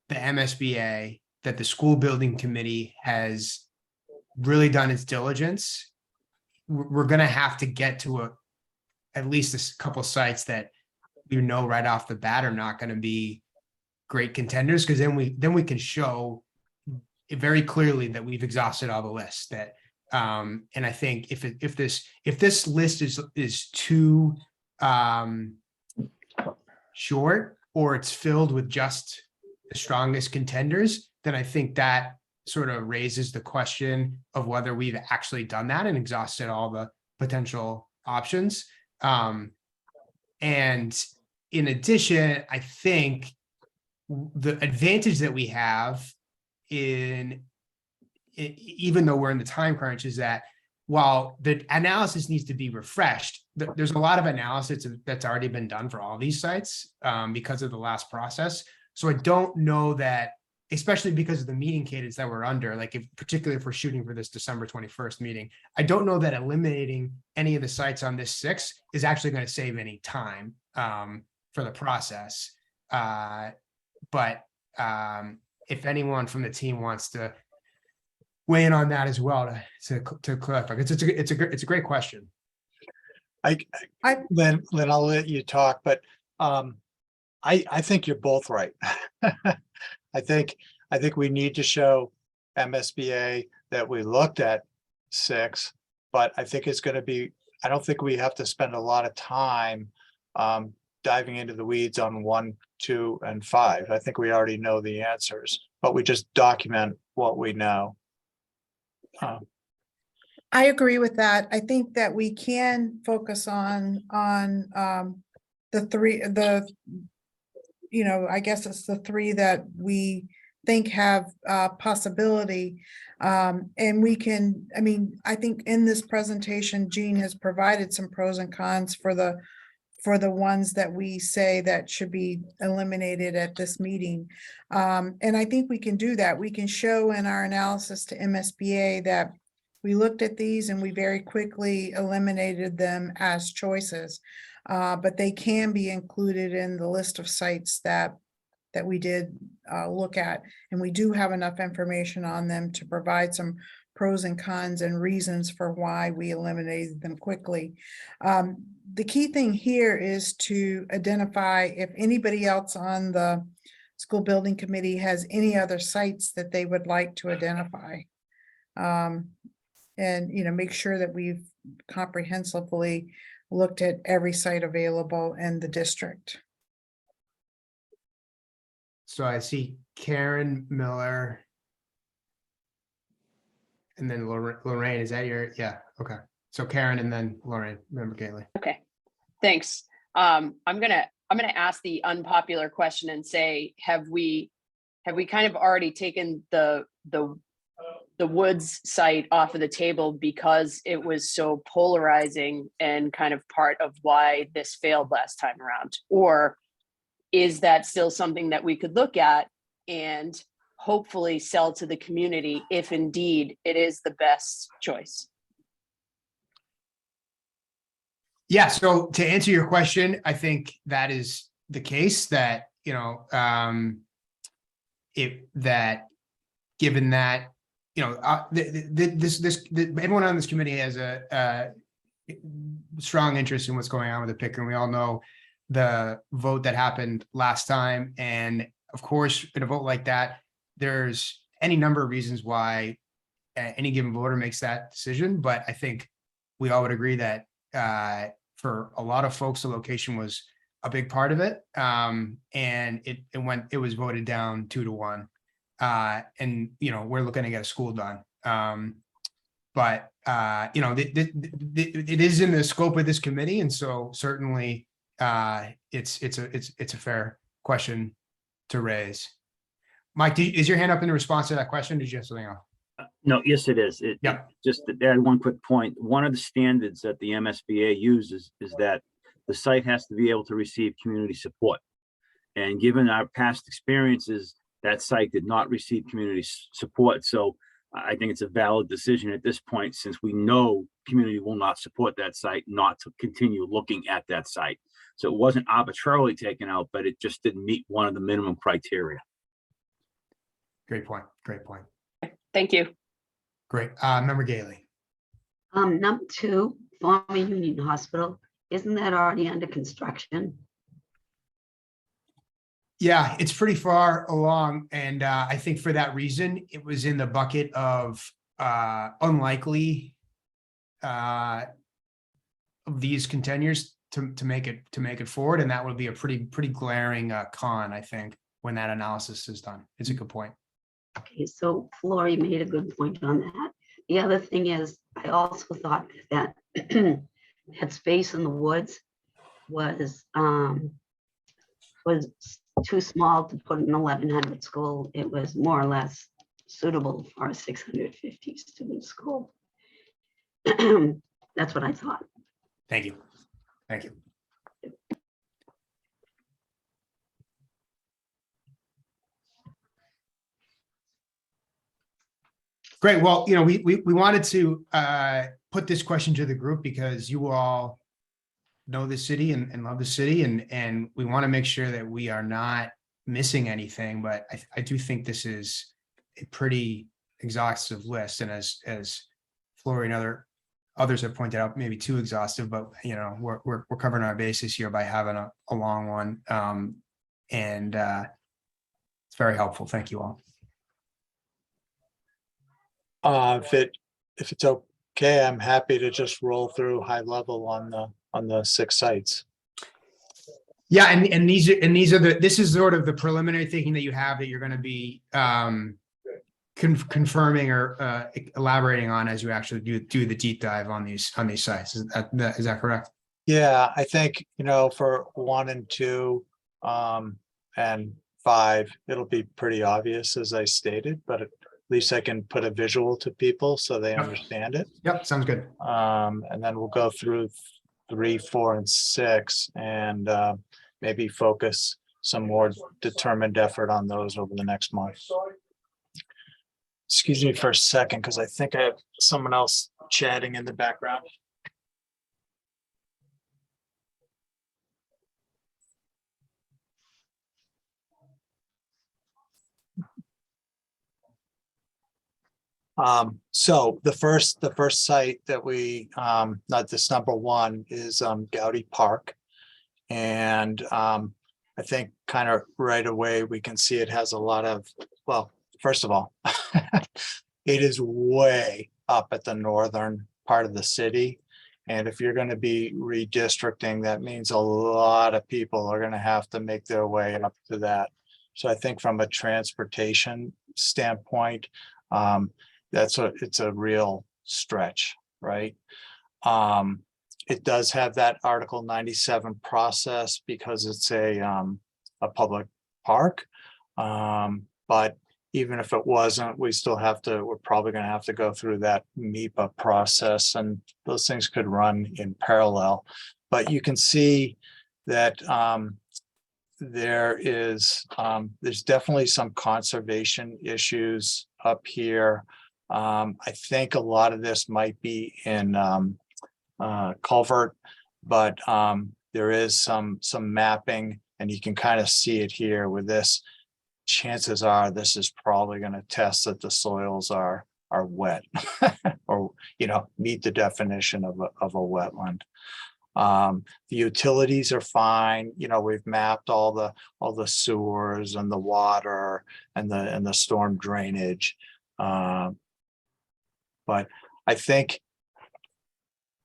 the MSBA that the school building committee has really done its diligence, we're going to have to get to at least a couple sites that right off the bat are not going to be great contenders, because then we can show it very clearly that we've exhausted all the lists. That and I think if this list is too short, or it's filled with just the strongest contenders, then I think that sort of raises the question of whether we've actually done that and exhausted all the potential options. And in addition, I think the advantage that we have even though we're in the time crunch, is that while the analysis needs to be refreshed, there's a lot of analysis that's already been done for all these sites because of the last process. So I don't know that, especially because of the meeting cadence that we're under, like particularly if we're shooting for this December 21st meeting, I don't know that eliminating any of the sites on this 6 is actually going to save any time for the process. But if anyone from the team wants to weigh in on that as well to clarify, because it's a great question. Lynn, I'll let you talk, but I think you're both right. I think we need to show MSBA that we looked at 6, but I think it's going to be, I don't think we have to spend a lot of time diving into the weeds on 1, 2, and 5. I think we already know the answers, but we just document what we know. I agree with that. I think that we can focus on the 3, I guess it's the 3 that we think have possibility. And we can, I think in this presentation, Jean has provided some pros and cons for the ones that we say that should be eliminated at this meeting. And I think we can do that. We can show in our analysis to MSBA that we looked at these and we very quickly eliminated them as choices. But they can be included in the list of sites that we did look at. And we do have enough information on them to provide some pros and cons and reasons for why we eliminated them quickly. The key thing here is to identify if anybody else on the school building committee has any other sites that they would like to identify. And, make sure that we've comprehensively looked at every site available in the district. So I see Karen Miller. And then Lorraine, is that your, yeah, okay. So Karen and then Lorraine, Member Gately. Okay, thanks. I'm gonna ask the unpopular question and say, have we kind of already taken the Woods site off of the table because it was so polarizing and kind of part of why this failed last time around? Or is that still something that we could look at and hopefully sell to the community if indeed it is the best choice? Yeah, so to answer your question, I think that is the case, that, given that, everyone on this committee has a strong interest in what's going on with the Pickering. We all know the vote that happened last time. And of course, in a vote like that, there's any number of reasons why any given voter makes that decision. But I think we all would agree that for a lot of folks, the location was a big part of it. And it was voted down 2-1. And, we're looking to get a school done. But it is in the scope of this committee. And so certainly it's a fair question to raise. Mike, is your hand up in response to that question? Did you have something else? No, yes, it is. Yeah. Just to add one quick point. One of the standards that the MSBA uses is that the site has to be able to receive community support. And given our past experiences, that site did not receive community support. So I think it's a valid decision at this point, since we know community will not support that site, not to continue looking at that site. So it wasn't arbitrarily taken out, but it just didn't meet one of the minimum criteria. Great point. Great point. Thank you. Great. Member Gately. Number 2, former Union Hospital. Isn't that already under construction? Yeah, it's pretty far along. And I think for that reason, it was in the bucket of unlikely of these contenders to make it forward. And that would be a pretty glaring con, I think, when that analysis is done. It's a good point. Okay, so Flory made a good point on that. The other thing is, I also thought that that space in the woods was too small to put an 1100 school. It was more or less suitable for a 650 student school. That's what I thought. Thank you. Thank you. Great. Well, we wanted to put this question to the group because you all know the city and love the city, and we want to make sure that we are not missing anything. But I do think this is a pretty exhaustive list, and as Flory and others have pointed out, maybe too exhaustive. But we're covering our bases here by having a long one, and it's very helpful. Thank you all. If it's okay, I'm happy to just roll through high level on the 6 sites. Yeah, and these are this is sort of the preliminary thinking that you have that you're going to be confirming or elaborating on as you actually do the deep dive on these sites. Is that correct? Yeah, I think, for 1 and 2 and 5, it'll be pretty obvious as I stated, but at least I can put a visual to people so they understand it. Yep, sounds good. And then we'll go through 3, 4, and 6 and maybe focus some more determined effort on those over the next month. Excuse me for a second, because I think I have someone else chatting in the background. So the first site that we, not this number 1 is Gowdy Park. And I think kind of right away, we can see it has a lot of, well, first of all, it is way up at the northern part of the city. And if you're going to be redistricting, that means a lot of people are going to have to make their way up to that. So I think from a transportation standpoint, it's a real stretch, right? It does have that Article 97 process because it's a public park. But even if it wasn't, we're probably going to have to go through that MIPA process, and those things could run in parallel. But you can see that there's definitely some conservation issues up here. I think a lot of this might be in culvert, but there is some mapping, and you can kind of see it here with this. Chances are this is probably going to test that the soils are wet or meet the definition of a wetland. The utilities are fine. We've mapped all the sewers and the water and the storm drainage. But I think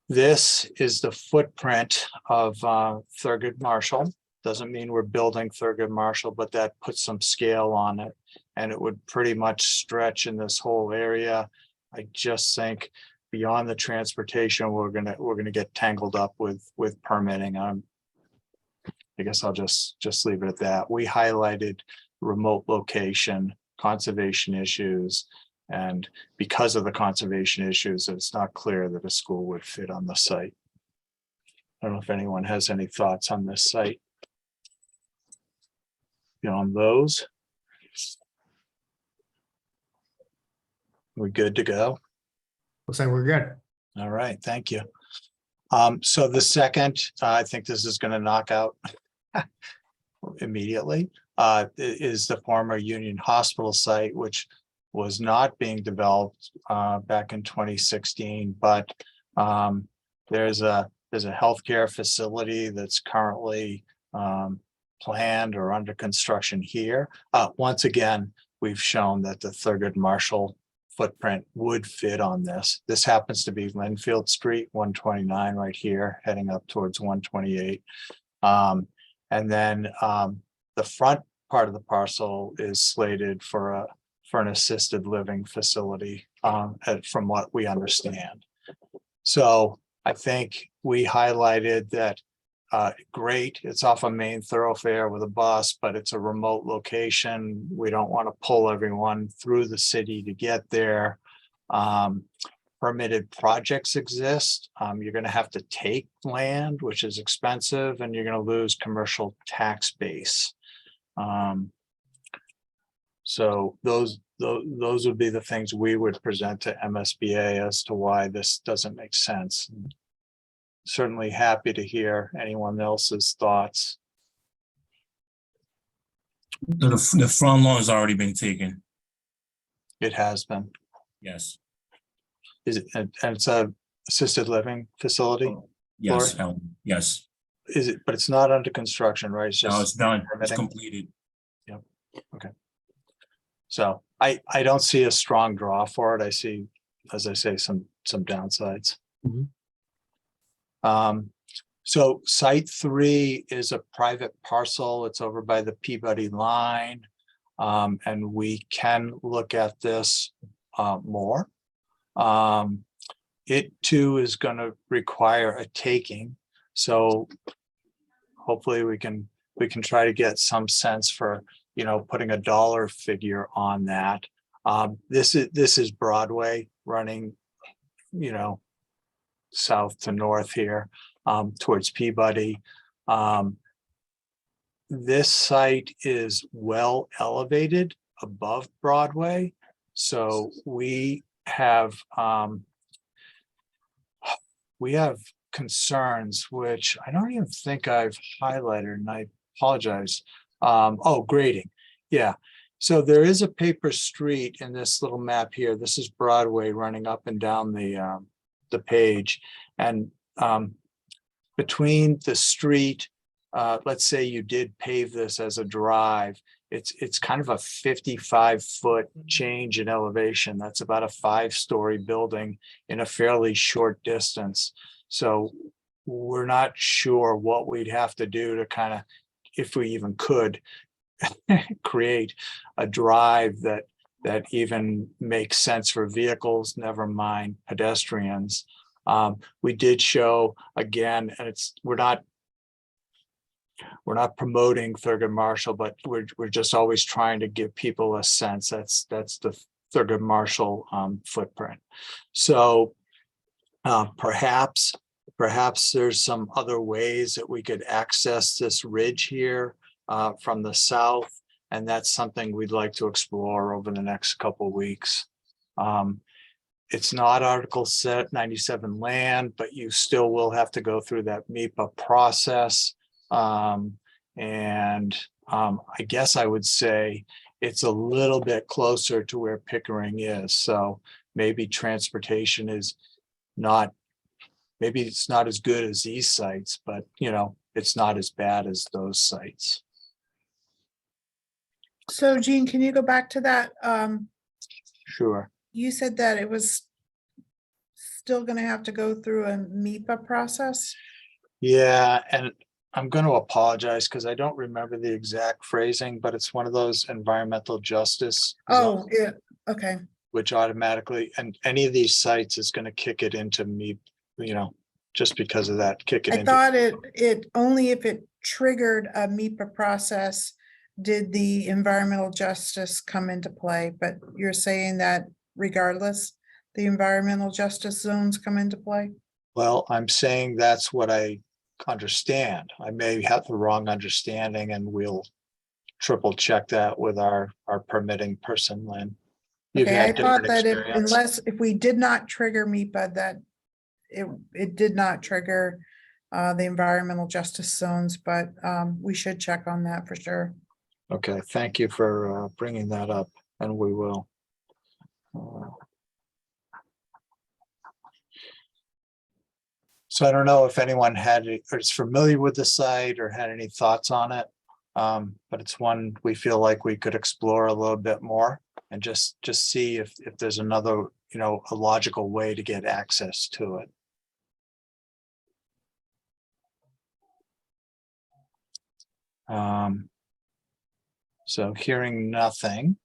this is the footprint of Thurgood Marshall. Doesn't mean we're building Thurgood Marshall, but that puts some scale on it, and it would pretty much stretch in this whole area. I just think beyond the transportation, we're gonna get tangled up with permitting. I guess I'll just leave it at that. We highlighted remote location, conservation issues, and because of the conservation issues, it's not clear that a school would fit on the site. I don't know if anyone has any thoughts on this site. Beyond those, we good to go? Looks like we're good. All right, thank you. So the second, I think this is going to knock out immediately, is the former Union Hospital site, which was not being developed back in 2016, but there's a healthcare facility that's currently planned or under construction here. Once again, we've shown that the Thurgood Marshall footprint would fit on this. This happens to be Linfield Street, 129 right here, heading up towards 128. And then the front part of the parcel is slated for for an assisted living facility, from what we understand. So I think we highlighted that, great, it's off a main thoroughfare with a bus, but it's a remote location. We don't want to pull everyone through the city to get there. Permitted projects exist. You're going to have to take land, which is expensive, and you're going to lose commercial tax base. So those would be the things we would present to MSBA as to why this doesn't make sense. Certainly happy to hear anyone else's thoughts. The front lawn has already been taken. It has been. Yes. Is it, and it's a assisted living facility? Yes. Laura? Yes. Is it, but it's not under construction, right? It's Now just it's done. It's permitting? completed. Okay. So I don't see a strong draw for it. I see, as I say, some downsides. Mhm. So site 3 is a private parcel. It's over by the Peabody line. And we can look at this more. It too is going to require a taking. So hopefully we can try to get some sense for, you know, putting a dollar figure on that. This is Broadway running, you know, south to north here, towards Peabody. This site is well elevated above Broadway. So we have concerns, which I don't even think I've highlighted, and I apologize. Oh, grading. Yeah. So there is a paper street in this little map here. This is Broadway running up and down the page. And between the street, let's say you did pave this as a drive, it's kind of a 55-foot change in elevation. That's about a 5-story building in a fairly short distance. So we're not sure what we'd have to do to kind of, if we even could, create a drive that even makes sense for vehicles, never mind pedestrians. We did show again, and we're not promoting Thurgood Marshall, but we're just always trying to give people a sense. That's the Thurgood Marshall footprint. So perhaps there's some other ways that we could access this ridge here from the south, and that's something we'd like to explore over the next couple of weeks. It's not Article 97 land, but you still will have to go through that MEPA process. I guess I would say it's a little bit closer to where Pickering is. So maybe transportation is not, maybe it's not as good as these sites, but you know, it's not as bad as those sites. So Jean, can you go back to that? Sure. You said that it was still going to have to go through a MEPA process? Yeah, and I'm going to apologize because I don't remember the exact phrasing, but it's one of those environmental justice Oh, zones, yeah, okay. which automatically, and any of these sites is going to kick it into me, you know, just because of that, kick it I into. thought it only if it triggered a MEPA process did the environmental justice come into play, but you're saying that regardless, the environmental justice zones come into play? Well, I'm saying that's what I understand. I may have the wrong understanding, and we'll triple check that with our permitting person, Lynn. You've Okay, I had thought different that experience. if we did not trigger MEPA, that it did not trigger the environmental justice zones, but we should check on that for sure. Okay, thank you for bringing that up, and we will. So I don't know if anyone or is familiar with the site or had any thoughts on it, but it's one we feel like we could explore a little bit more and just see if there's another, you know, a logical way to get access to it. So hearing nothing,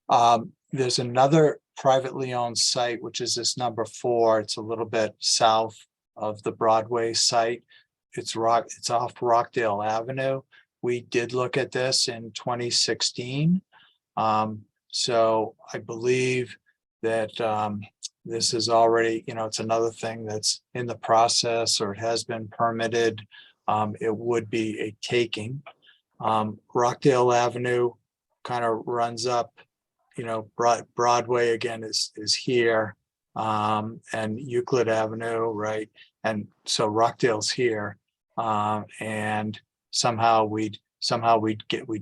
There's another privately owned site, which is this number 4. It's a little bit south of the Broadway site. It's off Rockdale Avenue. We did look at this in 2016. So I believe that this is already, it's another thing that's in the process or it has been permitted. It would be a taking. Rockdale Avenue kind of runs up, Broadway again is here, and Euclid Avenue, right? And so Rockdale's here, and somehow we'd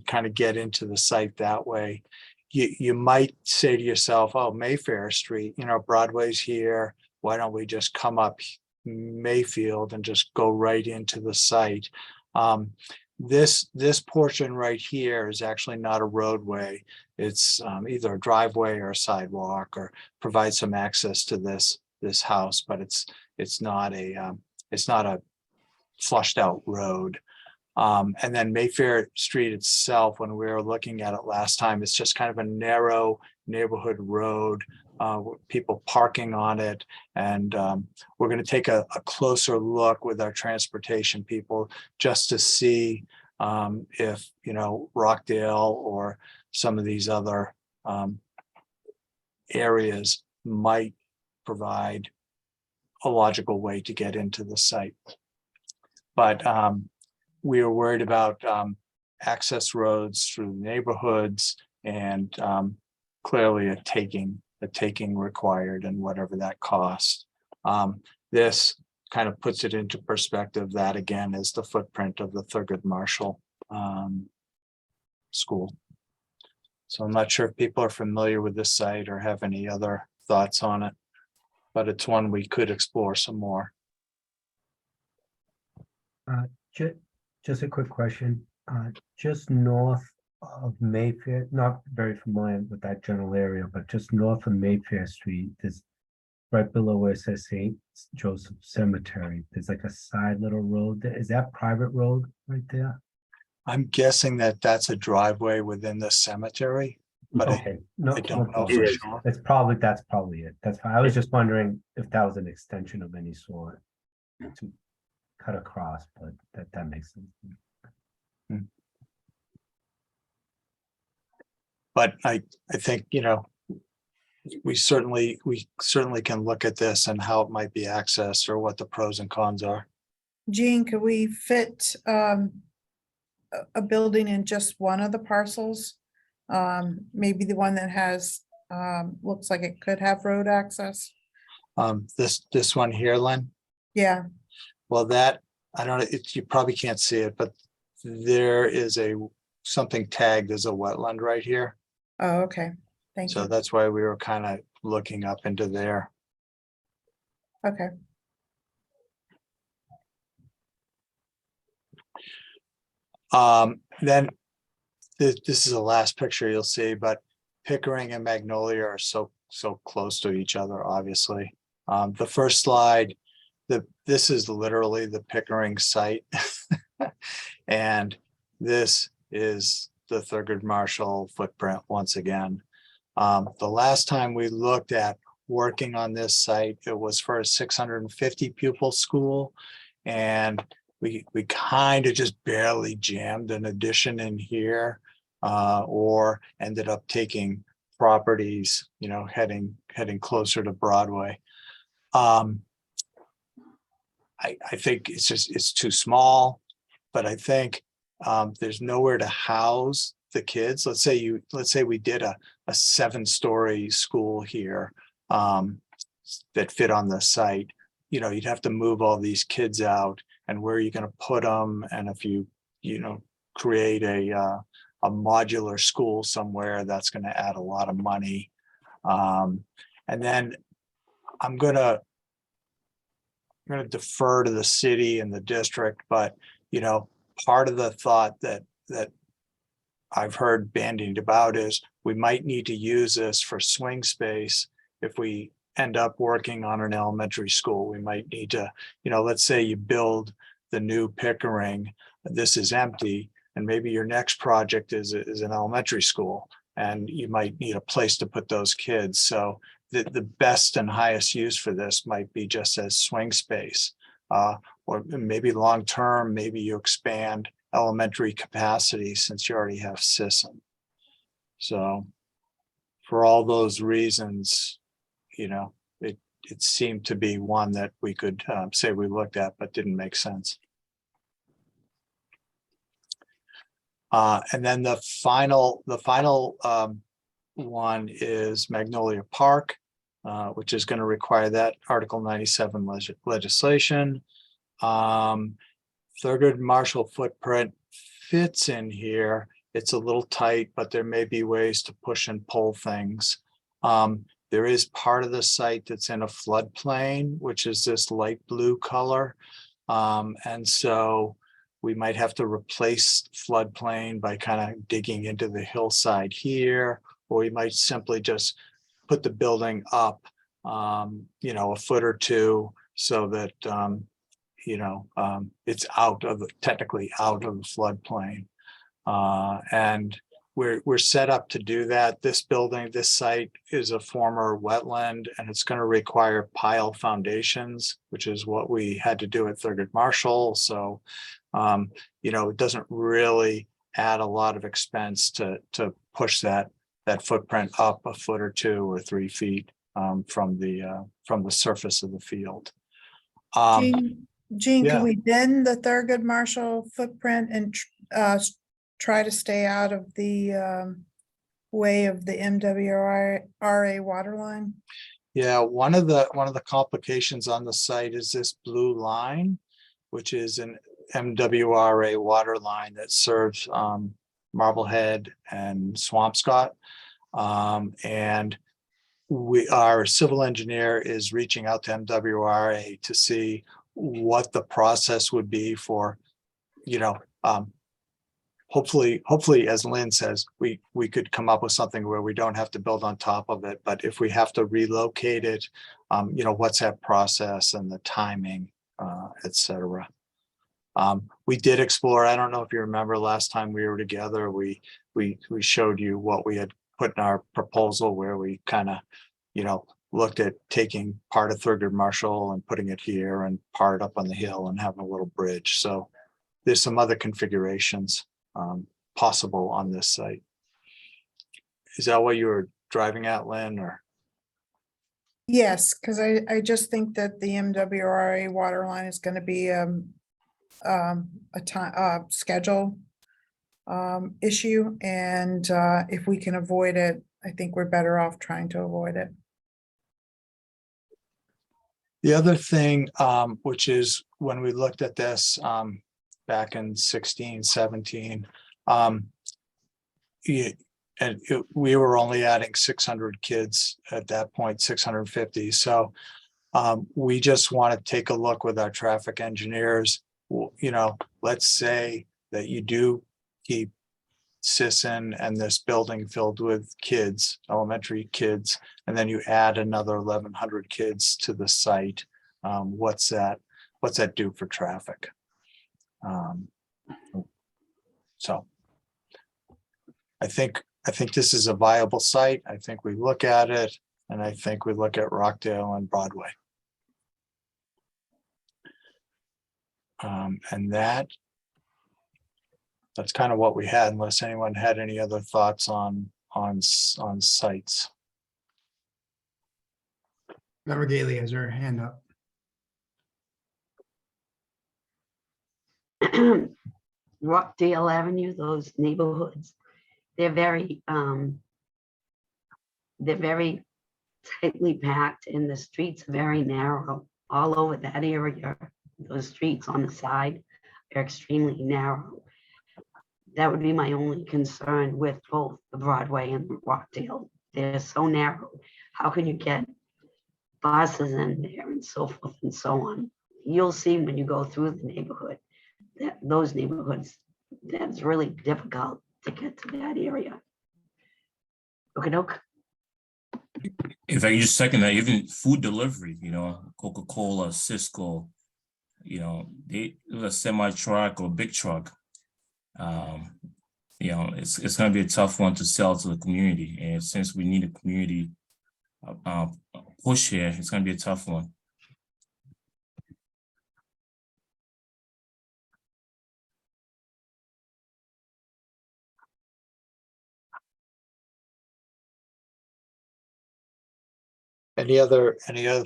kind of get into the site that way. You might say to yourself, oh, Mayfair Street, Broadway's here. Why don't we just come up Mayfield and just go right into the site? This portion right here is actually not a roadway. It's either a driveway or a sidewalk, or provide some access to this house, but it's not a flushed out road. And then Mayfair Street itself, when we were looking at it last time, it's just kind of a narrow neighborhood road, with people parking on it. And we're going to take a closer look with our transportation people just to see if, Rockdale or some of these other areas might provide a logical way to get into the site. But we are worried about access roads through neighborhoods and clearly a taking required and whatever that costs. This kind of puts it into perspective. That again is the footprint of the Thurgood Marshall School. So I'm not sure if people are familiar with this site or have any other thoughts on it, but it's one we could explore some more. Just a quick question. Just north of Mayfair, not very familiar with that general area, but just north of Mayfair Street, there's right below where it says St. Joseph Cemetery. There's like a side little road there. Is that private road right there? I'm guessing that that's a driveway within the cemetery, but Okay, no, I don't know no for problem. sure. That's probably it. That's fine. I was just wondering if that was an extension of any sort to cut across, but that makes sense. But I think, we certainly can look at this and how it might be accessed or what the pros and cons are. Jean, could we fit a building in just one of the parcels? Maybe the one that has, looks like it could have road access? This one here, Lynn? Yeah, Well, that, I don't know, you probably can't see it, but there is something tagged as a wetland right here. oh, okay, thank So you, that's why we were kind of looking up into there. okay. Then this is the last picture you'll see, but Pickering and Magnolia are so close to each other, obviously. The first slide, this is literally the Pickering site. And this is the Thurgood Marshall footprint once again. The last time we looked at working on this site, it was for a 650 pupil school. And we kind of just barely jammed an addition in here, or ended up taking properties, heading closer to Broadway. I think it's too small, but I think there's nowhere to house the kids. Let's say we did a 7-story school here that fit on the site. You'd have to move all these kids out, and where are you going to put them? And if you create a modular school somewhere, that's going to add a lot of money. And then I'm going to defer to the city and the district, but part of the thought that I've heard bandied about is we might need to use this for swing space. If we end up working on an elementary school, we might need to, let's say you build the new Pickering, this is empty, and maybe your next project is an elementary school. and you might need a place to put those kids. So the best and highest use for this might be just as swing space. Or maybe long-term, maybe you expand elementary capacity since you already have Sisson. So for all those reasons, you know, it seemed to be one that we could say we looked at, but didn't make sense. And then the final one is Magnolia Park, which is going to require that Article 97 legislation. Thurgood Marshall footprint fits in here. It's a little tight, but there may be ways to push and pull things. There is part of the site that's in a floodplain, which is this light blue color. And so we might have to replace floodplain by kind of digging into the hillside here, or we might simply just put the building up, you know, a foot or two so that, you know, it's technically out of the floodplain. And we're set up to do that. This building, this site is a former wetland, and it's going to require pile foundations, which is what we had to do at Thurgood Marshall. So, you know, it doesn't really add a lot of expense to push that footprint up a foot or 2 or 3 feet from the surface of the field. Gene, yeah. can we bend the Thurgood Marshall footprint and try to stay out of the way of the MWRA water line? Yeah, one of the complications on the site is this blue line, which is an MWRA water line that serves Marblehead and Swampscott. And our civil engineer is reaching out to MWRA to see what the process would be for, you know, hopefully, as Lynn says, we could come up with something where we don't have to build on top of it. But if we have to relocate it, you know, what's that process and the timing, et cetera. We did explore, I don't know if you remember last time we were together, we showed you what we had put in our proposal, where we kind of, you know, looked at taking part of Thurgood Marshall and putting it here and part up on the hill and having a little bridge. So there's some other configurations possible on this site. Is that what you were driving at, Lynn, or? Yes, because I just think that the MWRA water line is going to be a time schedule issue, and if we can avoid it, I think we're better off trying to avoid it. The other thing, which is when we looked at this back in 16, 17, we were only adding 600 kids at that point, 650. So we just want to take a look with our traffic engineers. You know, let's say that you do keep Sisson and this building filled with kids, elementary kids, and then you add another 1,100 kids to the site. What's that do for traffic? So I think this is a viable site. I think we look at it, and I think we look at Rockdale and Broadway. And that's kind of what we had, unless anyone had any other thoughts on sites. Member Gately has her hand up. Rockdale Avenue, those neighborhoods, they're very tightly packed, and the streets are very narrow all over that area. Those streets on the side are extremely narrow. That would be my only concern with both the Broadway and Rockdale. They're so narrow. How can you get buses in there and so forth and so on? You'll see when you go through the neighborhood, that those neighborhoods, that's really difficult to get to that area. Okey-doke. If I can just second that, even food delivery, you know, Coca-Cola, Cisco, you know, they a semi truck or big truck. you know, it's gonna be a tough one to sell to the community. And since we need a community push here, it's gonna be a tough one. Any other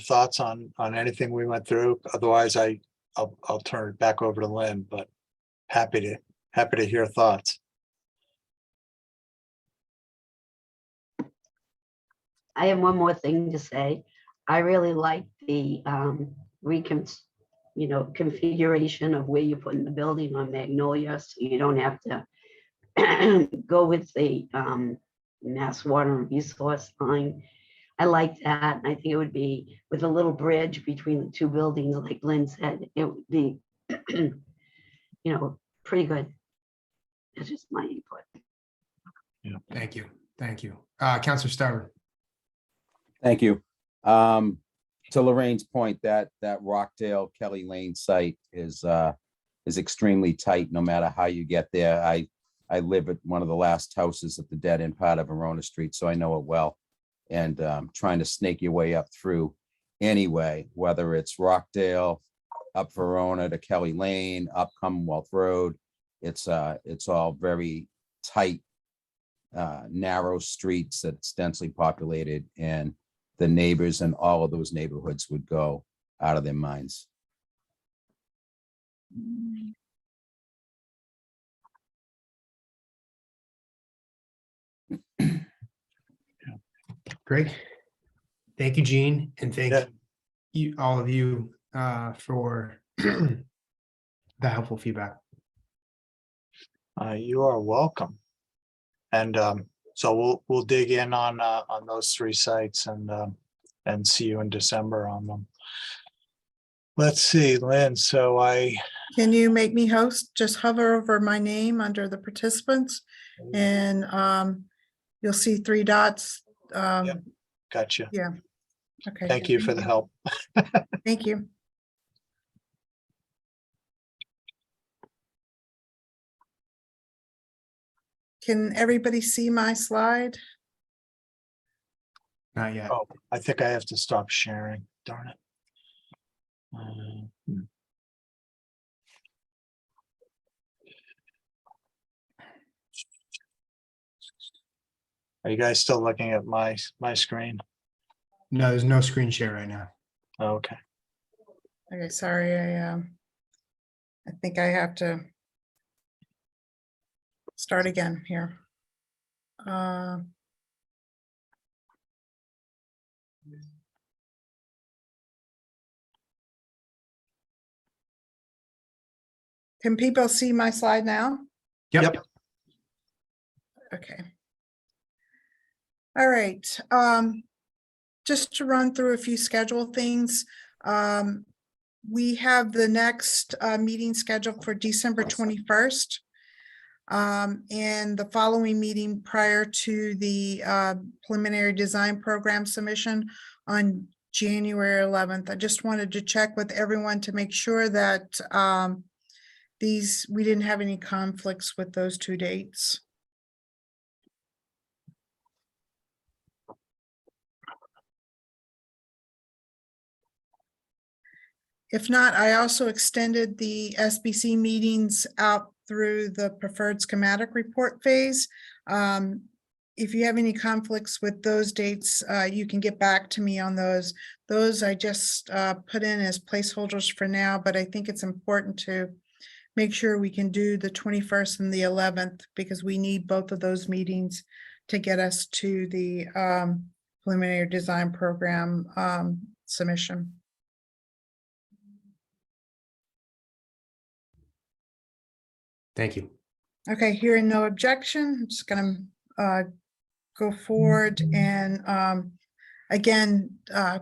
thoughts on anything we went through? Otherwise, I'll turn it back over to Lynn, but happy to hear thoughts. I have one more thing to say. I really like the configuration of where you're putting the building on Magnolia, so you don't have to go with the Mass Water and Resource line. I like that. I think it would be with a little bridge between the two buildings, like Lynn said, it would be, pretty good. That's just my input. Thank you. Thank you. Counselor Starver. Thank you. To Lorraine's point, that Rockdale Kelly Lane site is extremely tight, no matter how you get there. I live at one of the last houses at the dead end part of Verona Street, so I know it well. And trying to snake your way up through anyway, whether it's Rockdale, up Verona to Kelly Lane, up Commonwealth Road, it's all very tight, narrow streets that's densely populated, and the neighbors in all of those neighborhoods would go out of their minds. Great. Thank you, Gene, and thank Yeah. you, all of you, for the helpful feedback. You are welcome. And so we'll dig in on those 3 sites and see you in December on them. Let's see, Lynn, so Can you make me host? Just hover over my name under the participants and you'll see 3 dots. gotcha. Yeah. Okay. Thank you for the help. Thank you. Can everybody see my slide? Not yet. Oh, I think I have to stop sharing, darn it. Are you guys still looking at my screen? No, there's no screen share right now. Oh, okay. Okay, sorry, I think I have to start again here. Can people see my slide now? Yep. Okay. All right. Just to run through a few schedule things. We have the next meeting scheduled for December 21st. And the following meeting prior to the preliminary design program submission on January 11th. I just wanted to check with everyone to make sure that we didn't have any conflicts with those 2 dates. If not, I also extended the SBC meetings out through the preferred schematic report phase. If you have any conflicts with those dates, you can get back to me on those. Those I just put in as placeholders for now, but I think it's important to make sure we can do the 21st and the 11th because we need both of those meetings to get us to the preliminary design program submission. Thank you. Okay, hearing no objection, I'm just gonna go forward and again,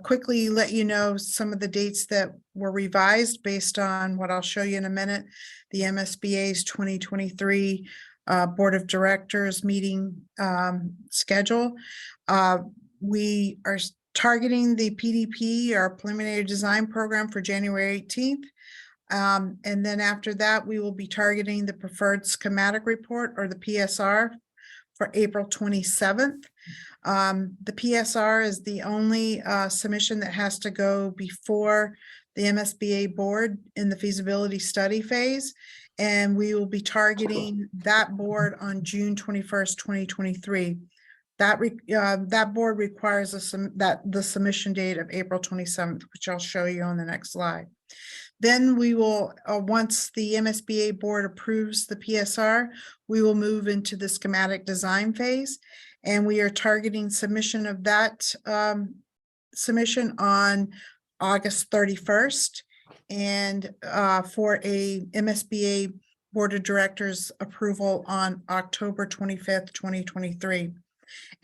quickly let you know some of the dates that were revised based on what I'll show you in a minute. The MSBA's 2023 Board of Directors meeting schedule. We are targeting the PDP, our preliminary design program, for January 18th. And then after that, we will be targeting the preferred schematic report, or the PSR, for April 27th. The PSR is the only submission that has to go before the MSBA board in the feasibility study phase. And we will be targeting that board on June 21st, 2023. That board requires the submission date of April 27th, which I'll show you on the next slide. Then we will, once the MSBA board approves the PSR, we will move into the schematic design phase. And we are targeting submission of that submission on August 31st. And for a MSBA Board of Directors approval on October 25th, 2023.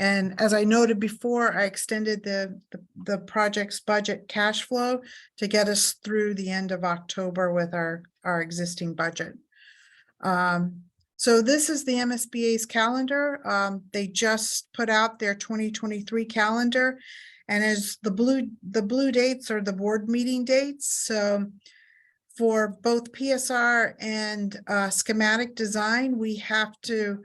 And as I noted before, I extended the project's budget cash flow to get us through the end of October with our existing budget. So this is the MSBA's calendar. They just put out their 2023 calendar, and as the blue dates are the board meeting dates. So for both PSR and schematic design, we have to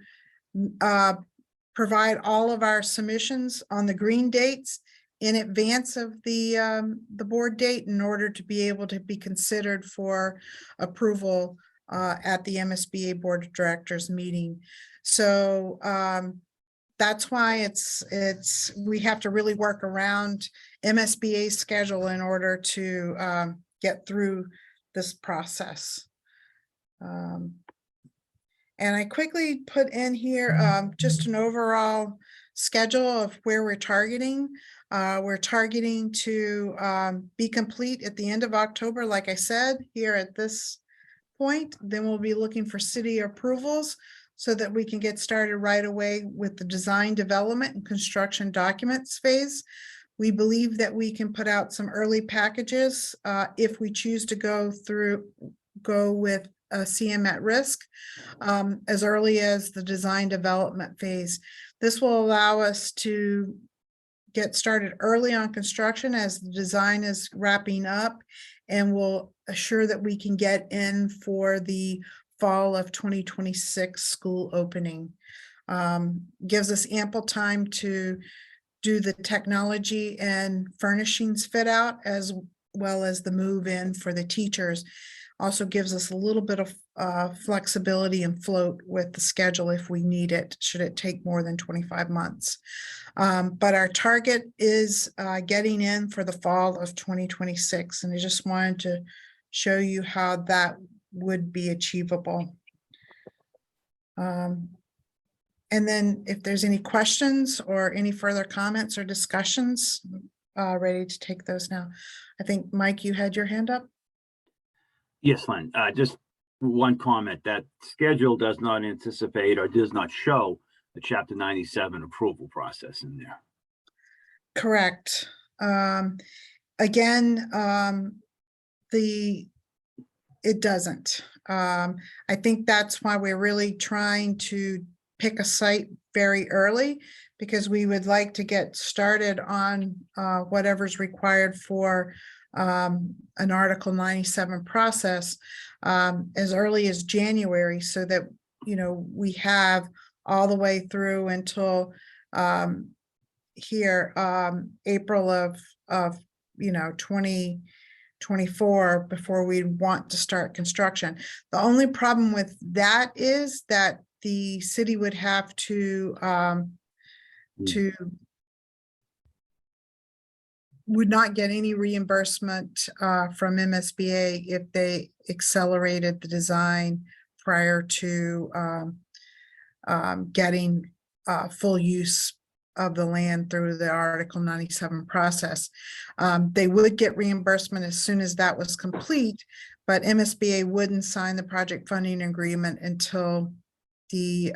provide all of our submissions on the green dates in advance of the board date in order to be able to be considered for approval at the MSBA Board of Directors meeting. So that's why we have to really work around MSBA's schedule in order to get through this process. And I quickly put in here just an overall schedule of where we're targeting. We're targeting to be complete at the end of October, like I said, here at this point. Then we'll be looking for city approvals so that we can get started right away with the design, development, and construction documents phase. We believe that we can put out some early packages if we choose to go with CM at risk as early as the design development phase. This will allow us to get started early on construction as the design is wrapping up, and will assure that we can get in for the fall of 2026 school opening. Gives us ample time to do the technology and furnishings fit out, as well as the move in for the teachers. Also gives us a little bit of flexibility and float with the schedule if we need it, should it take more than 25 months. But our target is getting in for the fall of 2026. And I just wanted to show you how that would be achievable. And then if there's any questions or any further comments or discussions, ready to take those now. I think, Mike, you had your hand up. Yes, Lynn, just one comment. That schedule does not anticipate or does not show the Chapter 97 approval process in there. Correct. Again, it doesn't. I think that's why we're really trying to pick a site very early, because we would like to get started on whatever's required for an Article 97 process as early as January, so that, you know, we have all the way through until April of 2024 before we want to start construction. The only problem with that is that the city would have to would not get any reimbursement from MSBA if they accelerated the design prior to getting full use of the land through the Article 97 process. They would get reimbursement as soon as that was complete, but MSBA wouldn't sign the project funding agreement until the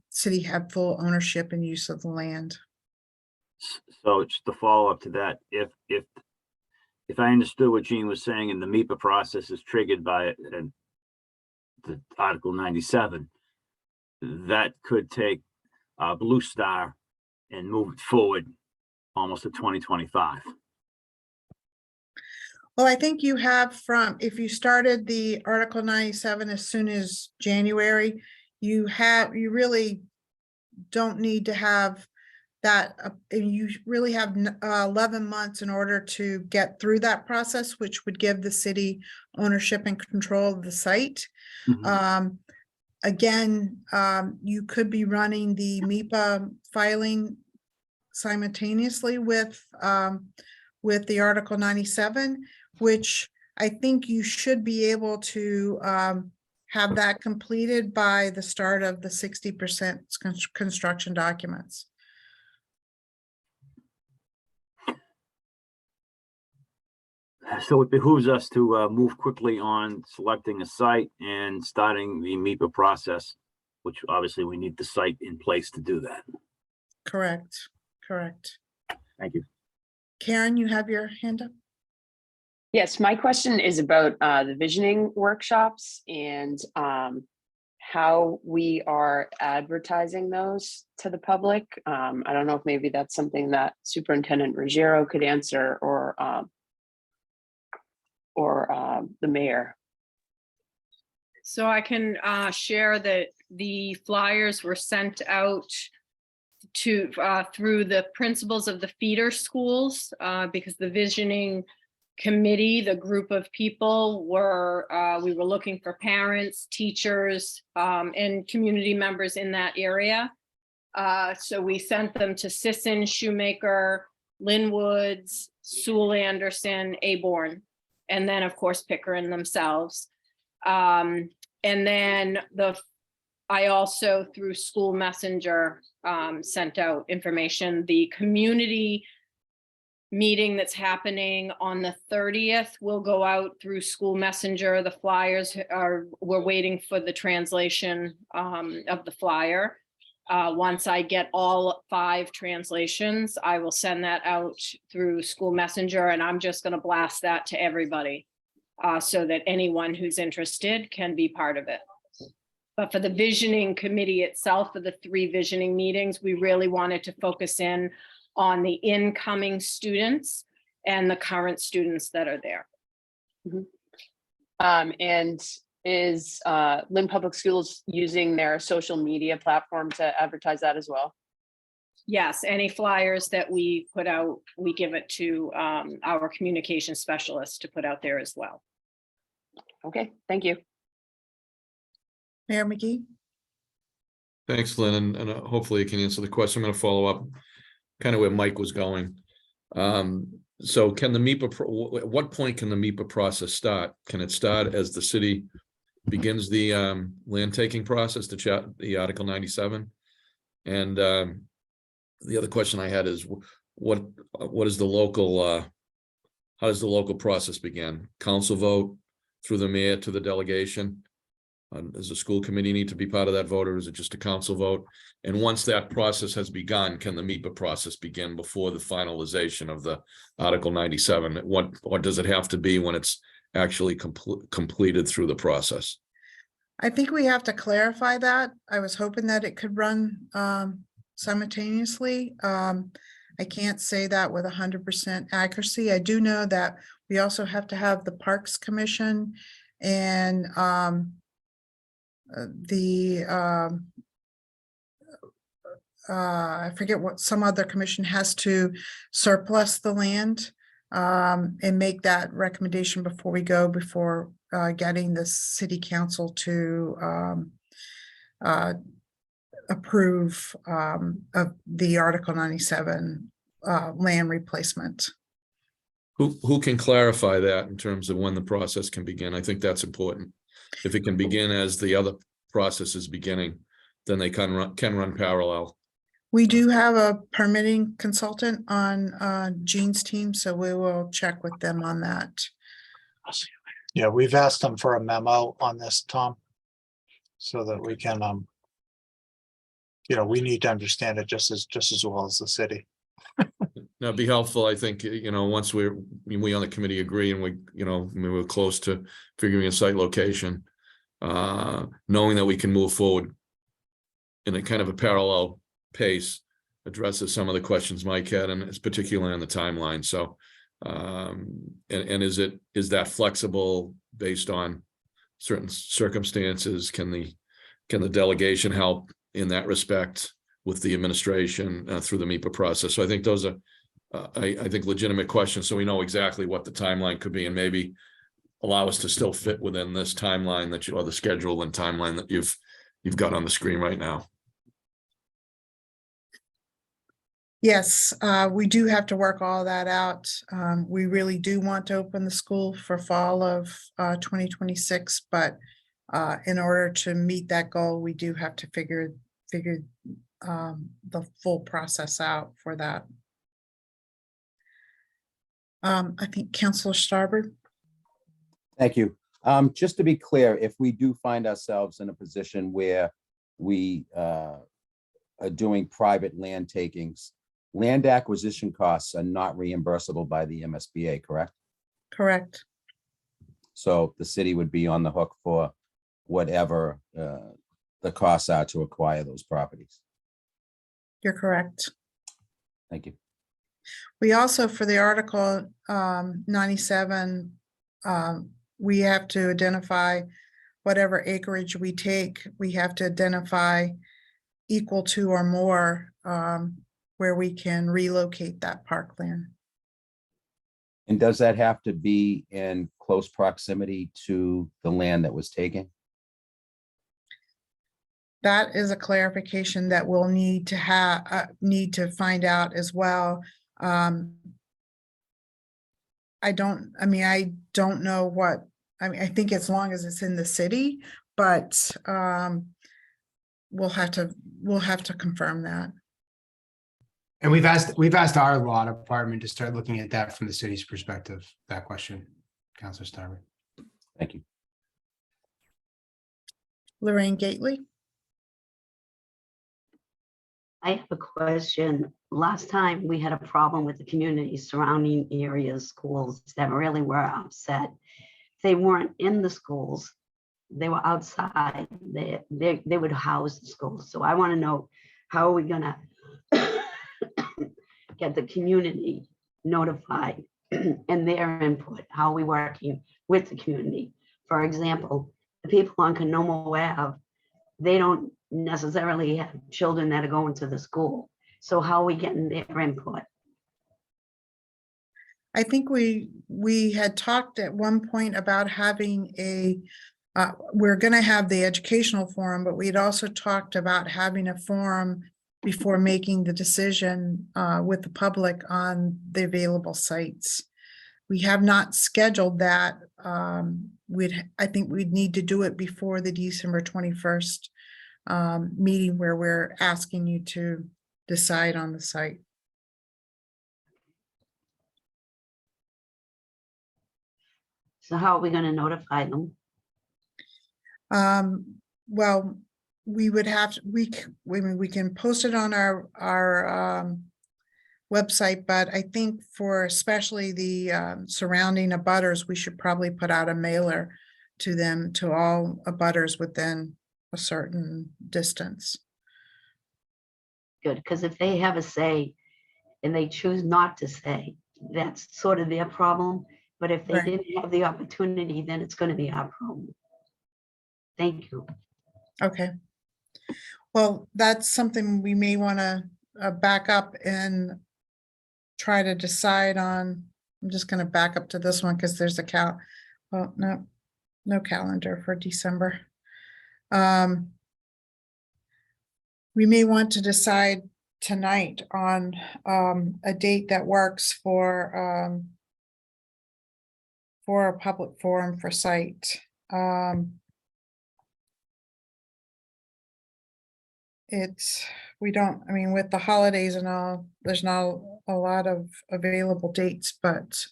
city had full ownership and use of the land. So just the follow up to that, if I understood what Jean was saying, and the MEPA process is triggered by the Article 97, that could take Blue Star and move it forward almost to 2025. Well, I think you have if you started the Article 97 as soon as January, you really don't need to have that, and you really have 11 months in order to get through that process, which would give the city ownership and control of the site. Mhm. Again, you could be running the MIPA filing simultaneously with the Article 97, which I think you should be able to have that completed by the start of the 60% construction documents. So it behooves us to move quickly on selecting a site and starting the MIPA process, which obviously we need the site in place to do that. Correct, correct. Thank you. Karen, you have your hand up? Yes, my question is about the visioning workshops and how we are advertising those to the public. I don't know if maybe that's something that Superintendent Ruggiero could answer, or the mayor. So I can share that the flyers were sent out to through the principals of the feeder schools, because the visioning committee, the group of people were, we were looking for parents, teachers, and community members in that area. So we sent them to Sisson, Shoemaker, Lynn Woods, Sewell Anderson, Aborn, and then of course Pickering themselves. And then I also through School Messenger sent out information. The community meeting that's happening on the 30th will go out through School Messenger. The flyers we're waiting for the translation of the flyer. Once I get all 5 translations, I will send that out through School Messenger, and I'm just going to blast that to everybody so that anyone who's interested can be part of it. But for the visioning committee itself, for the 3 visioning meetings, we really wanted to focus in on the incoming students and the current students that are there. And is Lynn Public Schools using their social media platform to advertise that as well? Yes, any flyers that we put out, we give it to our communication specialist to put out there as well. Okay, thank you. Mayor McGee? Thanks, Lynn, and hopefully you can answer the question. I'm going to follow up kind of where Mike was going. So can the MIPA, at what point can the MIPA process start? Can it start as the city begins the land taking process, the Article 97? And the other question I had is what is the local, how does the local process begin? Council vote through the mayor to the delegation? Does the school committee need to be part of that vote, or is it just a council vote? And once that process has begun, can the MIPA process begin before the finalization of the Article 97? Or does it have to be when it's actually completed through the process? I think we have to clarify that. I was hoping that it could run simultaneously. I can't say that with 100% accuracy. I do know that we also have to have the Parks Commission and I forget what some other commission has to surplus the land and make that recommendation before we go before getting the city council to approve of the Article 97 land replacement. Who can clarify that in terms of when the process can begin? I think that's important. If it can begin as the other process is beginning, then they can run parallel. We do have a permitting consultant on Jean's team, so we will check with them on that. Yeah, we've asked them for a memo on this, Tom, so that we can, we need to understand it just as well as the city. That'd be helpful. I think, once we on the committee agree and we're close to figuring a site location, knowing that we can move forward in a kind of a parallel pace addresses some of the questions Mike had, and it's particularly on the timeline. So And is that flexible based on certain circumstances? Can the delegation help in that respect with the administration through the MEPA process? So I think those are, I think, legitimate questions. So we know exactly what the timeline could be, and maybe allow us to still fit within this timeline that or the schedule and timeline that you've got on the screen right now. Yes, we do have to work all that out. We really do want to open the school for fall of 2026, but in order to meet that goal, we do have to figure the full process out for that. I think Councilor Starbird. Thank you. Just to be clear, if we do find ourselves in a position where we are doing private land takings, land acquisition costs are not reimbursable by the MSBA, correct? Correct. So the city would be on the hook for whatever the costs are to acquire those properties. You're correct. Thank you. We also, for the Article 97, we have to identify whatever acreage we take, we have to identify equal to or more where we can relocate that parkland. And does that have to be in close proximity to the land that was taken? That is a clarification that we'll need to have, need to find out as well. I don't know what, I think as long as it's in the city, but we'll have to confirm that. And we've asked our law department to start looking at that from the city's perspective, that question, Councilor Starbird. Thank you. Lorraine Gately. I have a question. Last time we had a problem with the community surrounding areas, schools that really were upset. They weren't in the schools. They were outside. They would house the schools. So I want to know, how are we gonna get the community notified and their input? How are we working with the community? For example, the people on Canomo Ave, they don't necessarily have children that are going to the school. So how are we getting their input? I think we had talked at one point about having a, we're going to have the educational forum, but we'd also talked about having a forum before making the decision with the public on the available sites. We have not scheduled that. I think we'd need to do it before the December 21st meeting where we're asking you to decide on the site. So how are we going to notify them? Well, we would have to, we can post it on our website, but I think for especially the surrounding abutters, we should probably put out a mailer to them, to all abutters within a certain distance. Good, because if they have a say and they choose not to say, that's sort of their problem. But if they Right. didn't have the opportunity, then it's going to be our problem. Thank you. Okay. Well, that's something we may want to back up and try to decide on. I'm just going to back up to this one because there's a well, no calendar for December. We may want to decide tonight on a date that works for a public forum for site. With the holidays and all, there's not a lot of available dates, but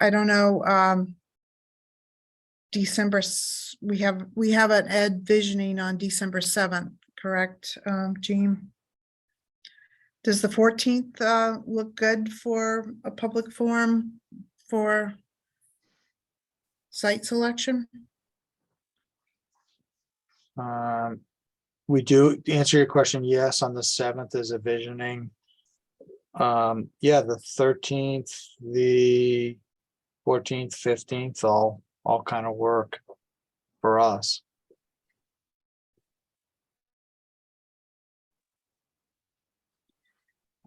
I don't know. We have an ed visioning on December 7th, correct, Jean? Does the 14th look good for a public forum for site selection? We do, to answer your question, yes, on the 7th is a visioning. Yeah, the 13th, the 14th, 15th, all kind of work for us.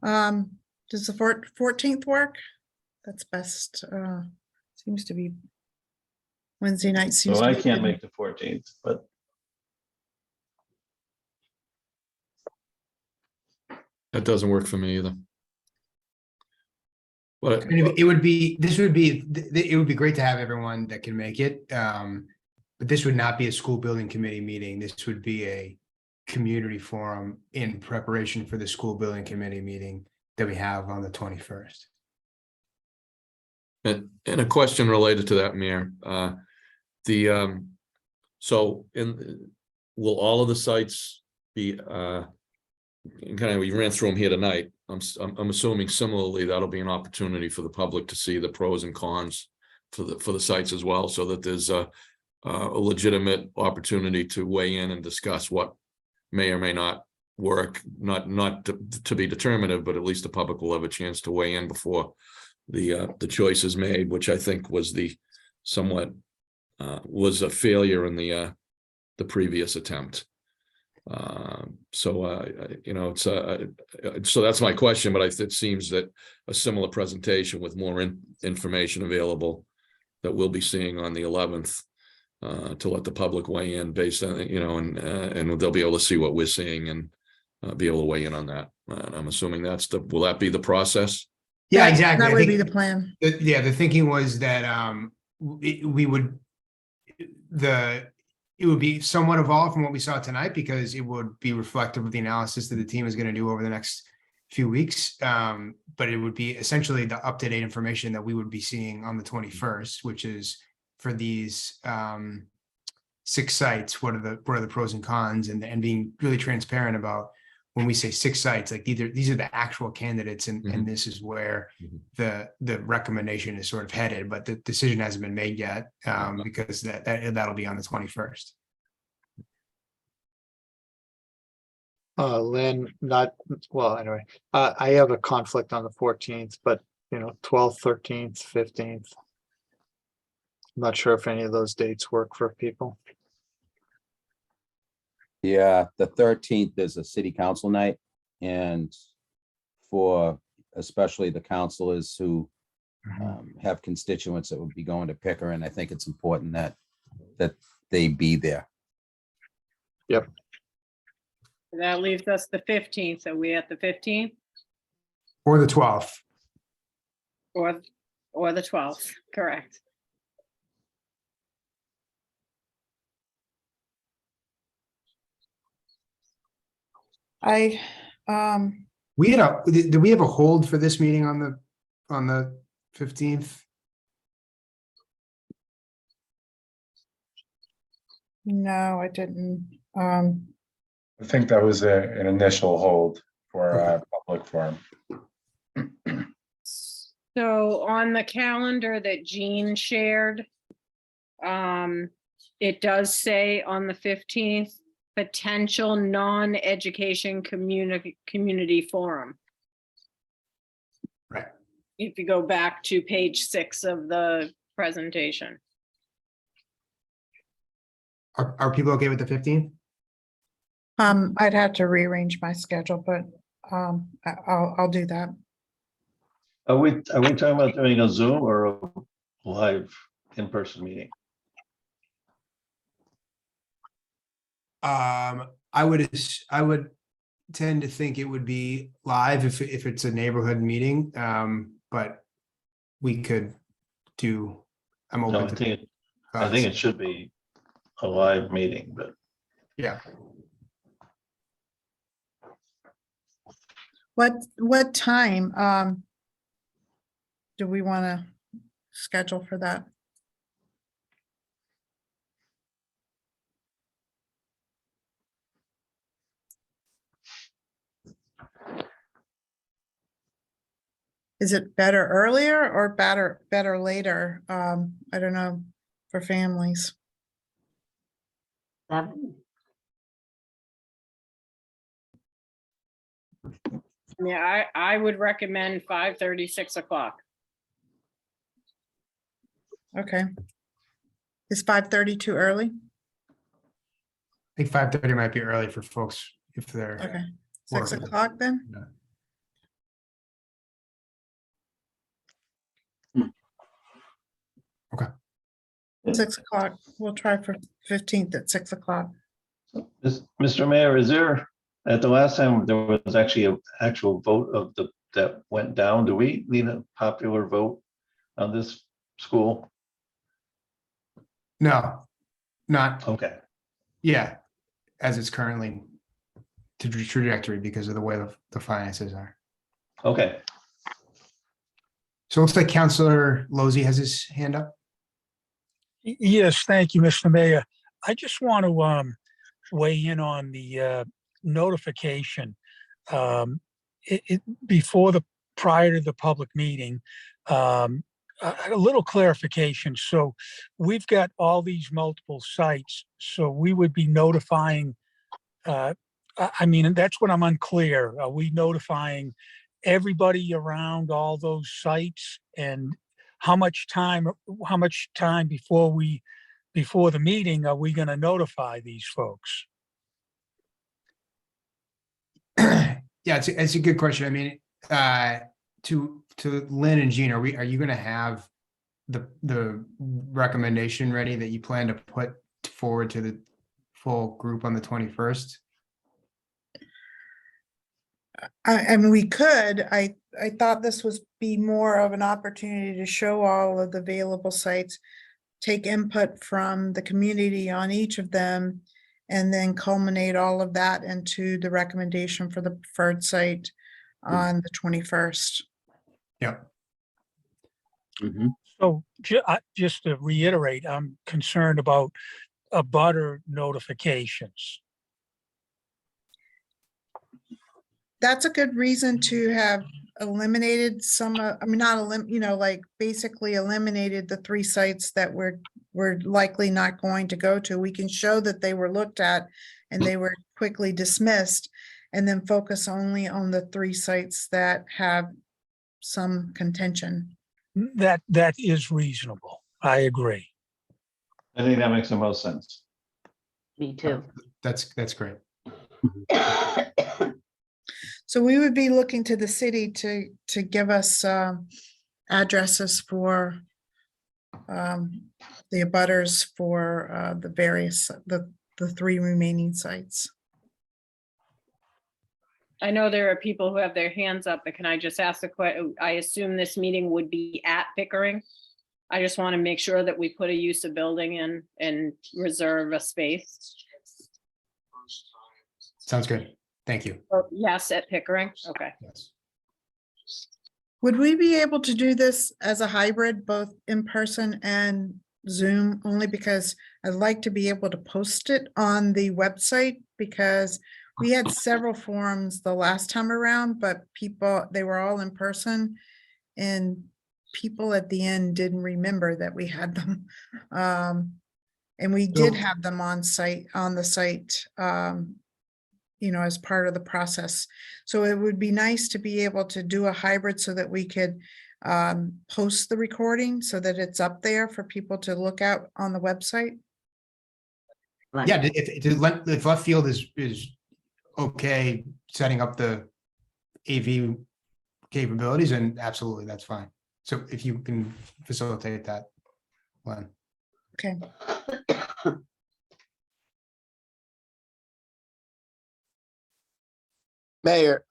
Does the 14th work? That's best, seems to be. Wednesday night seems. So to I be can't good. make the 14th, but That doesn't work for me either. But I mean, it would be, it would be great to have everyone that can make it. But this would not be a school building committee meeting. This would be a community forum in preparation for the school building committee meeting that we have on the 21st. And a question related to that, Mayor. So will all of the sites be, kind of, we ran through them here tonight. I'm assuming similarly, that'll be an opportunity for the public to see the pros and cons for the sites as well, so that there's a legitimate opportunity to weigh in and discuss what may or may not work, not to be determinative, but at least the public will have a chance to weigh in before the choice is made, which I think was was a failure in the previous attempt. You know, so that's my question, but it seems that a similar presentation with more information available that we'll be seeing on the 11th to let the public weigh in based on, you know, and they'll be able to see what we're seeing and be able to weigh in on that. And I'm assuming will that be the process? Yeah, exactly. That I would be think the plan. the thinking was that it would be somewhat evolved from what we saw tonight, because it would be reflective of the analysis that the team is going to do over the next few weeks. But it would be essentially the up-to-date information that we would be seeing on the 21st, which is for these 6 sites, what are the pros and cons, and being really transparent about when we say 6 sites, like these are the actual candidates, and this is where the recommendation is sort of headed, but the decision hasn't been made yet, because that'll be on the 21st. Lynn, anyway, I have a conflict on the 14th, but 12th, 13th, 15th. I'm not sure if any of those dates work for people. Yeah, the 13th is a city council night, and for especially the councilors who have constituents that would be going to Pickering, I think it's important that they be there. Yep. That leaves us the 15th. Are we at the 15th Or the 12th. or the 12th? Correct. I, Did we have a hold for this meeting on the 15th? no, I didn't. I think that was an initial hold for Okay. public forum. So on the calendar that Jean shared, it does say on the 15th, potential non-education community forum. Right. If you go back to page 6 of the presentation. Are people okay with the 15th? I'd have to rearrange my schedule, but I'll do that. are we talking about doing a Zoom or a live in-person meeting? I would tend to think it would be live if it's a neighborhood meeting, but we could do. I'm No, open to. I think it should be a live meeting, but Yeah. What time do we want to schedule for that? Is it better earlier or better later? I don't know, for families. 7. Yeah, I would recommend 5:30, 6 o'clock. Okay. Is 5:30 too early? I think 5:30 might be early for folks if they're. Okay, 6 working. o'clock then? Yeah. 6 o'clock. We'll try for 15th at 6 o'clock. Mr. Mayor, is there, at the last time, there was actually an actual vote of that went down. Do we need a popular vote on this school? No, not, Okay, yeah, as it's currently to trajectory because of the way the finances are. okay. So it looks like Counselor Lozey has his hand up. Yes, thank you, Mr. Mayor. I just want to weigh in on the notification. Prior to the public meeting, a little clarification. So we've got all these multiple sites, so we would be notifying, I mean, that's what I'm unclear. Are we notifying everybody around all those sites? And how much time before the meeting are we going to notify these folks? Yeah, it's a good question. I mean, to Lynn and Jean, are you gonna have the recommendation ready that you plan to put forward to the full group on the 21st? I mean, we could. I thought this was be more of an opportunity to show all of the available sites, take input from the community on each of them, and then culminate all of that into the recommendation for the preferred site on the 21st. Yep. So just to reiterate, I'm concerned about abutter notifications. That's a good reason to have eliminated some, I mean, not like basically eliminated the 3 sites that we're likely not going to go to. We can show that they were looked at and they were quickly dismissed, and then focus only on the 3 sites that have some contention. That is reasonable. I agree. I think that makes the most sense. Me too. That's great. So we would be looking to the city to give us addresses for the abutters for the various, the 3 remaining sites. I know there are people who have their hands up, but can I just ask a question? I assume this meeting would be at Pickering. I just want to make sure that we put a use of building in and reserve a space. Sounds good. Thank you. Oh, yes, at Pickering. Okay. Yes. Would we be able to do this as a hybrid, both in person and Zoom? Only because I'd like to be able to post it on the website, because we had several forums the last time around, but they were all in person, and people at the end didn't remember that we had them. And we did have them on the site, as part of the process. So it would be nice to be able to do a hybrid so that we could post the recording so that it's up there for people to look at on the website. Yeah, if left field is okay setting up the AV capabilities, and absolutely, that's fine. So if you can facilitate that, Lynn. Okay. Mayor,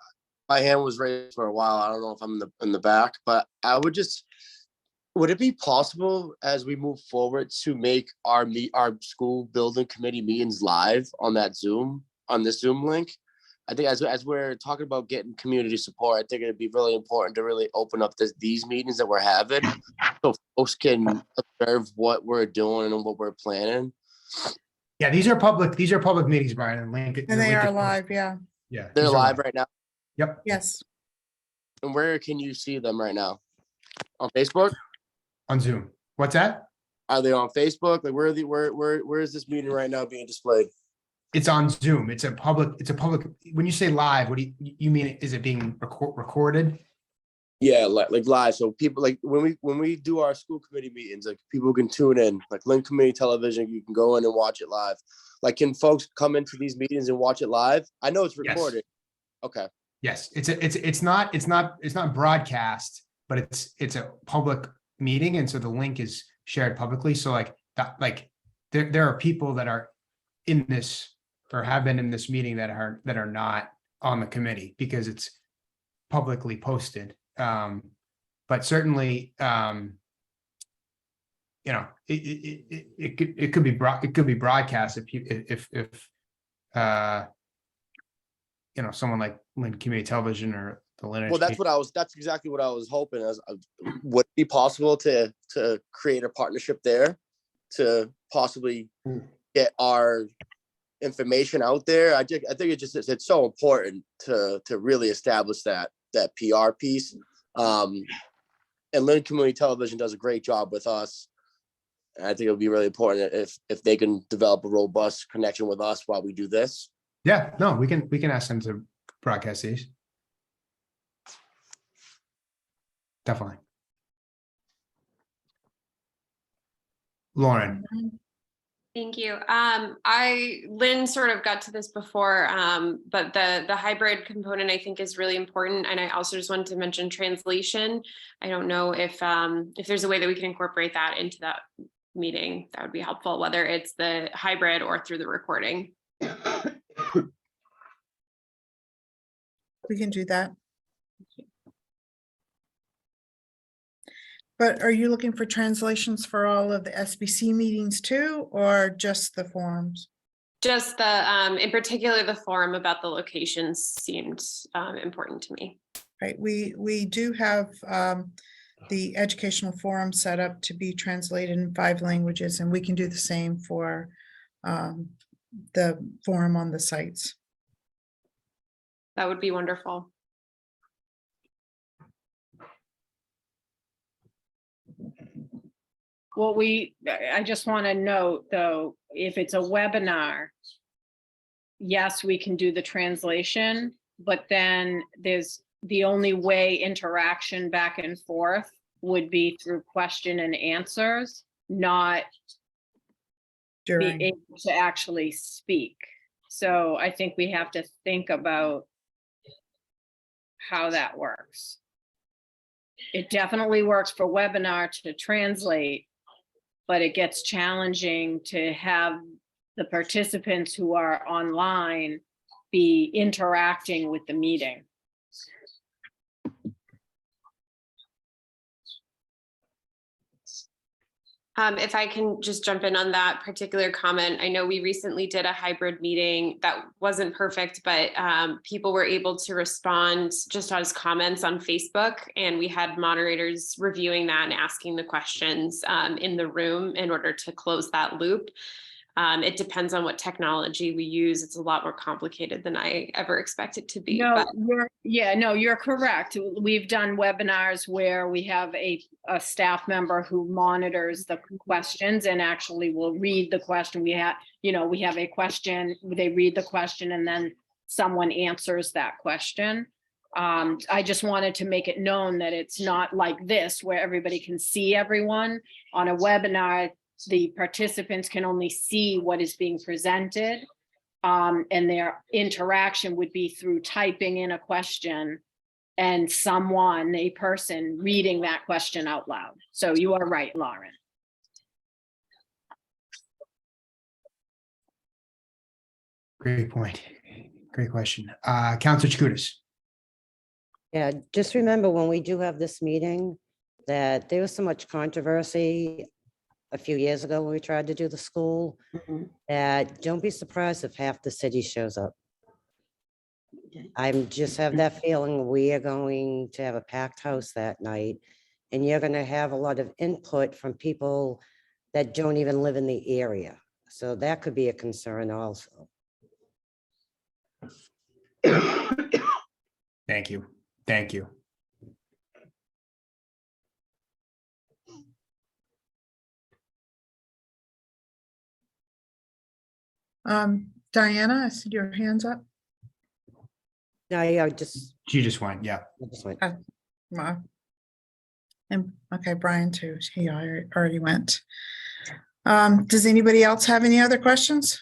my hand was raised for a while. I don't know if I'm in the back, but would it be possible as we move forward to make our school building committee meetings live on this Zoom link? I think as we're talking about getting community support, I think it'd be really important to really open up these meetings that we're having so folks can observe what we're doing and what we're planning. Yeah, these are public meetings, Brian, and link. And they are live, yeah. Yeah. They're these are live right now. Yep. Yes. And where can you see them right now? On Facebook? On Zoom. What's that? Are they on Facebook? Like where is this meeting right now being displayed? it's on Zoom. It's a public, when you say live, what do you mean? Is it being recorded? Yeah, like live. So people like when we do our school committee meetings, like people can tune in, like Lynn Community Television, you can go in and watch it live. Like, can folks come into these meetings and watch it live? I know it's Yes. recorded. Okay. Yes, it's not broadcast, but it's a public meeting, and so the link is shared publicly. So like that, like there are people that are in this or have been in this meeting that are not on the committee because it's publicly posted. But certainly, you know, it could be broadcast if you know, someone like Lynn Community Television or the Lynn. Well, that's exactly what I was hoping. Would it be possible to create a partnership there to possibly get our information out there? I think it's so important to really establish that PR piece. And Lynn Community Television does a great job with us. And I think it would be really important if they can develop a robust connection with us while we do this. Yeah, no, we can ask them to broadcast these. Definitely. Lauren. Thank you. Lynn sort of got to this before, but the hybrid component I think is really important. And I also just wanted to mention translation. I don't know if there's a way that we can incorporate that into that meeting. That would be helpful, whether it's the hybrid or through the recording. We can do that. But are you looking for translations for all of the SBC meetings too, or just the forums? Just the, in particular, the forum about the locations seemed important to me. Right, we do have the educational forum set up to be translated in 5 languages, and we can do the same for the forum on the sites. That would be wonderful. Well, I just want to note though, if it's a webinar, yes, we can do the translation, but then there's the only way interaction back and forth would be through question and answers, not be able to actually speak. So I think we have to think about how that works. It definitely works for webinar to translate, but it gets challenging to have the participants who are online be interacting with the meeting. If I can just jump in on that particular comment, I know we recently did a hybrid meeting that wasn't perfect, but people were able to respond just as comments on Facebook, and we had moderators reviewing that and asking the questions in the room in order to close that loop. It depends on what technology we use. It's a lot more complicated than I ever expected to be. No, But you're correct. We've done webinars where we have a staff member who monitors the questions and actually will read the question. We have a question, they read the question, and then someone answers that question. I just wanted to make it known that it's not like this where everybody can see everyone. On a webinar, the participants can only see what is being presented, and their interaction would be through typing in a question and a person reading that question out loud. So you are right, Lauren. Great point. Great question. Councilor Chakoudas. Yeah, just remember when we do have this meeting that there was so much controversy a few years ago when we tried to do the school, that don't be surprised if half the city shows up. I just have that feeling we are going to have a packed house that night, and you're going to have a lot of input from people that don't even live in the area. So that could be a concern also. Thank you. Thank you. Diana, I see your hands up. No, yeah, just, She just went, yeah. I just went. And, okay, Brian too. He already went. Does anybody else have any other questions?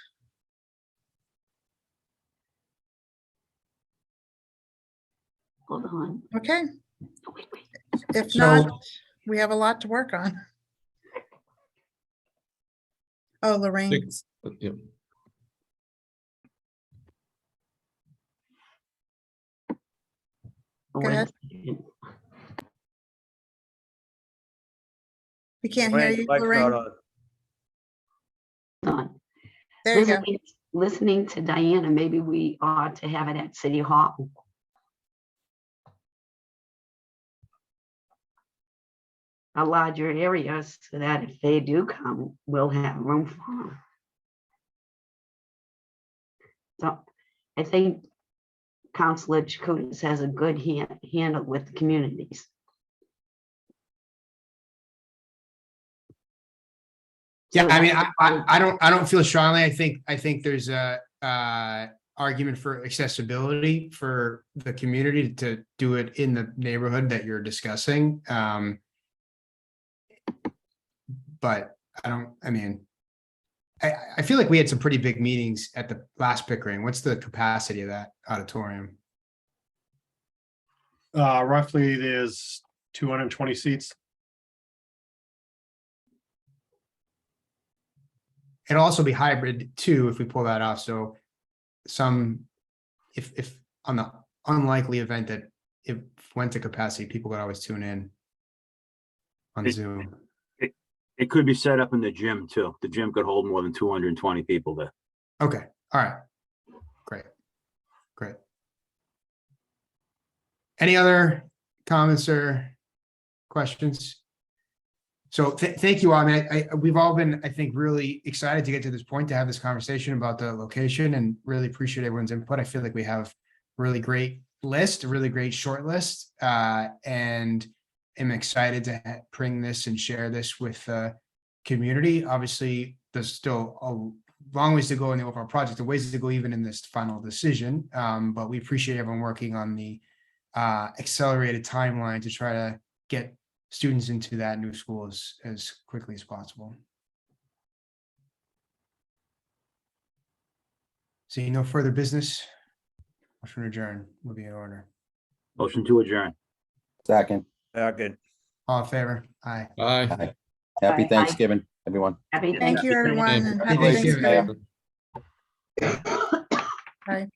Hold on. Okay, Oh, wait. if So- not, we have a lot to work on. Oh, Lorraine, Yep. go ahead. Lynn, We can't hear you, Lorraine. on. There you go. Listening to Diana, maybe we ought to have it at City Hall. A larger area so that if they do come, we'll have room for them. So I think Councilor Chakoudas has a good handle with the communities. Yeah, So I mean, that's I don't feel strongly. I think there's a argument for accessibility for the community to do it in the neighborhood that you're discussing. But I feel like we had some pretty big meetings at the last Pickering. What's the capacity of that auditorium? Roughly there's 220 seats. It'll also be hybrid too, if we pull that off. So if on the unlikely event that it went to capacity, people could always tune in on Zoom. It could be set up in the gym too. The gym could hold more than 220 people there. Okay, all right. Great. Any other comments or questions? So thank you all. I mean, we've all been, I think, really excited to get to this point, to have this conversation about the location, and really appreciate everyone's input. I feel like we have a really great list, a really great short list, and am excited to bring this and share this with the community. Obviously, there's still a long ways to go in the overall project, the ways to go even in this final decision. But we appreciate everyone working on the accelerated timeline to try to get students into that new school as quickly as possible. Seeing no further business, motion to adjourn will be in order. Motion to adjourn. Second. Good. All in favor? Aye. Aye. Aye. Happy Aye. Thanksgiving, everyone. Happy Thank you, everyone, and Happy happy Thanksgiving. Thanksgiving. Bye.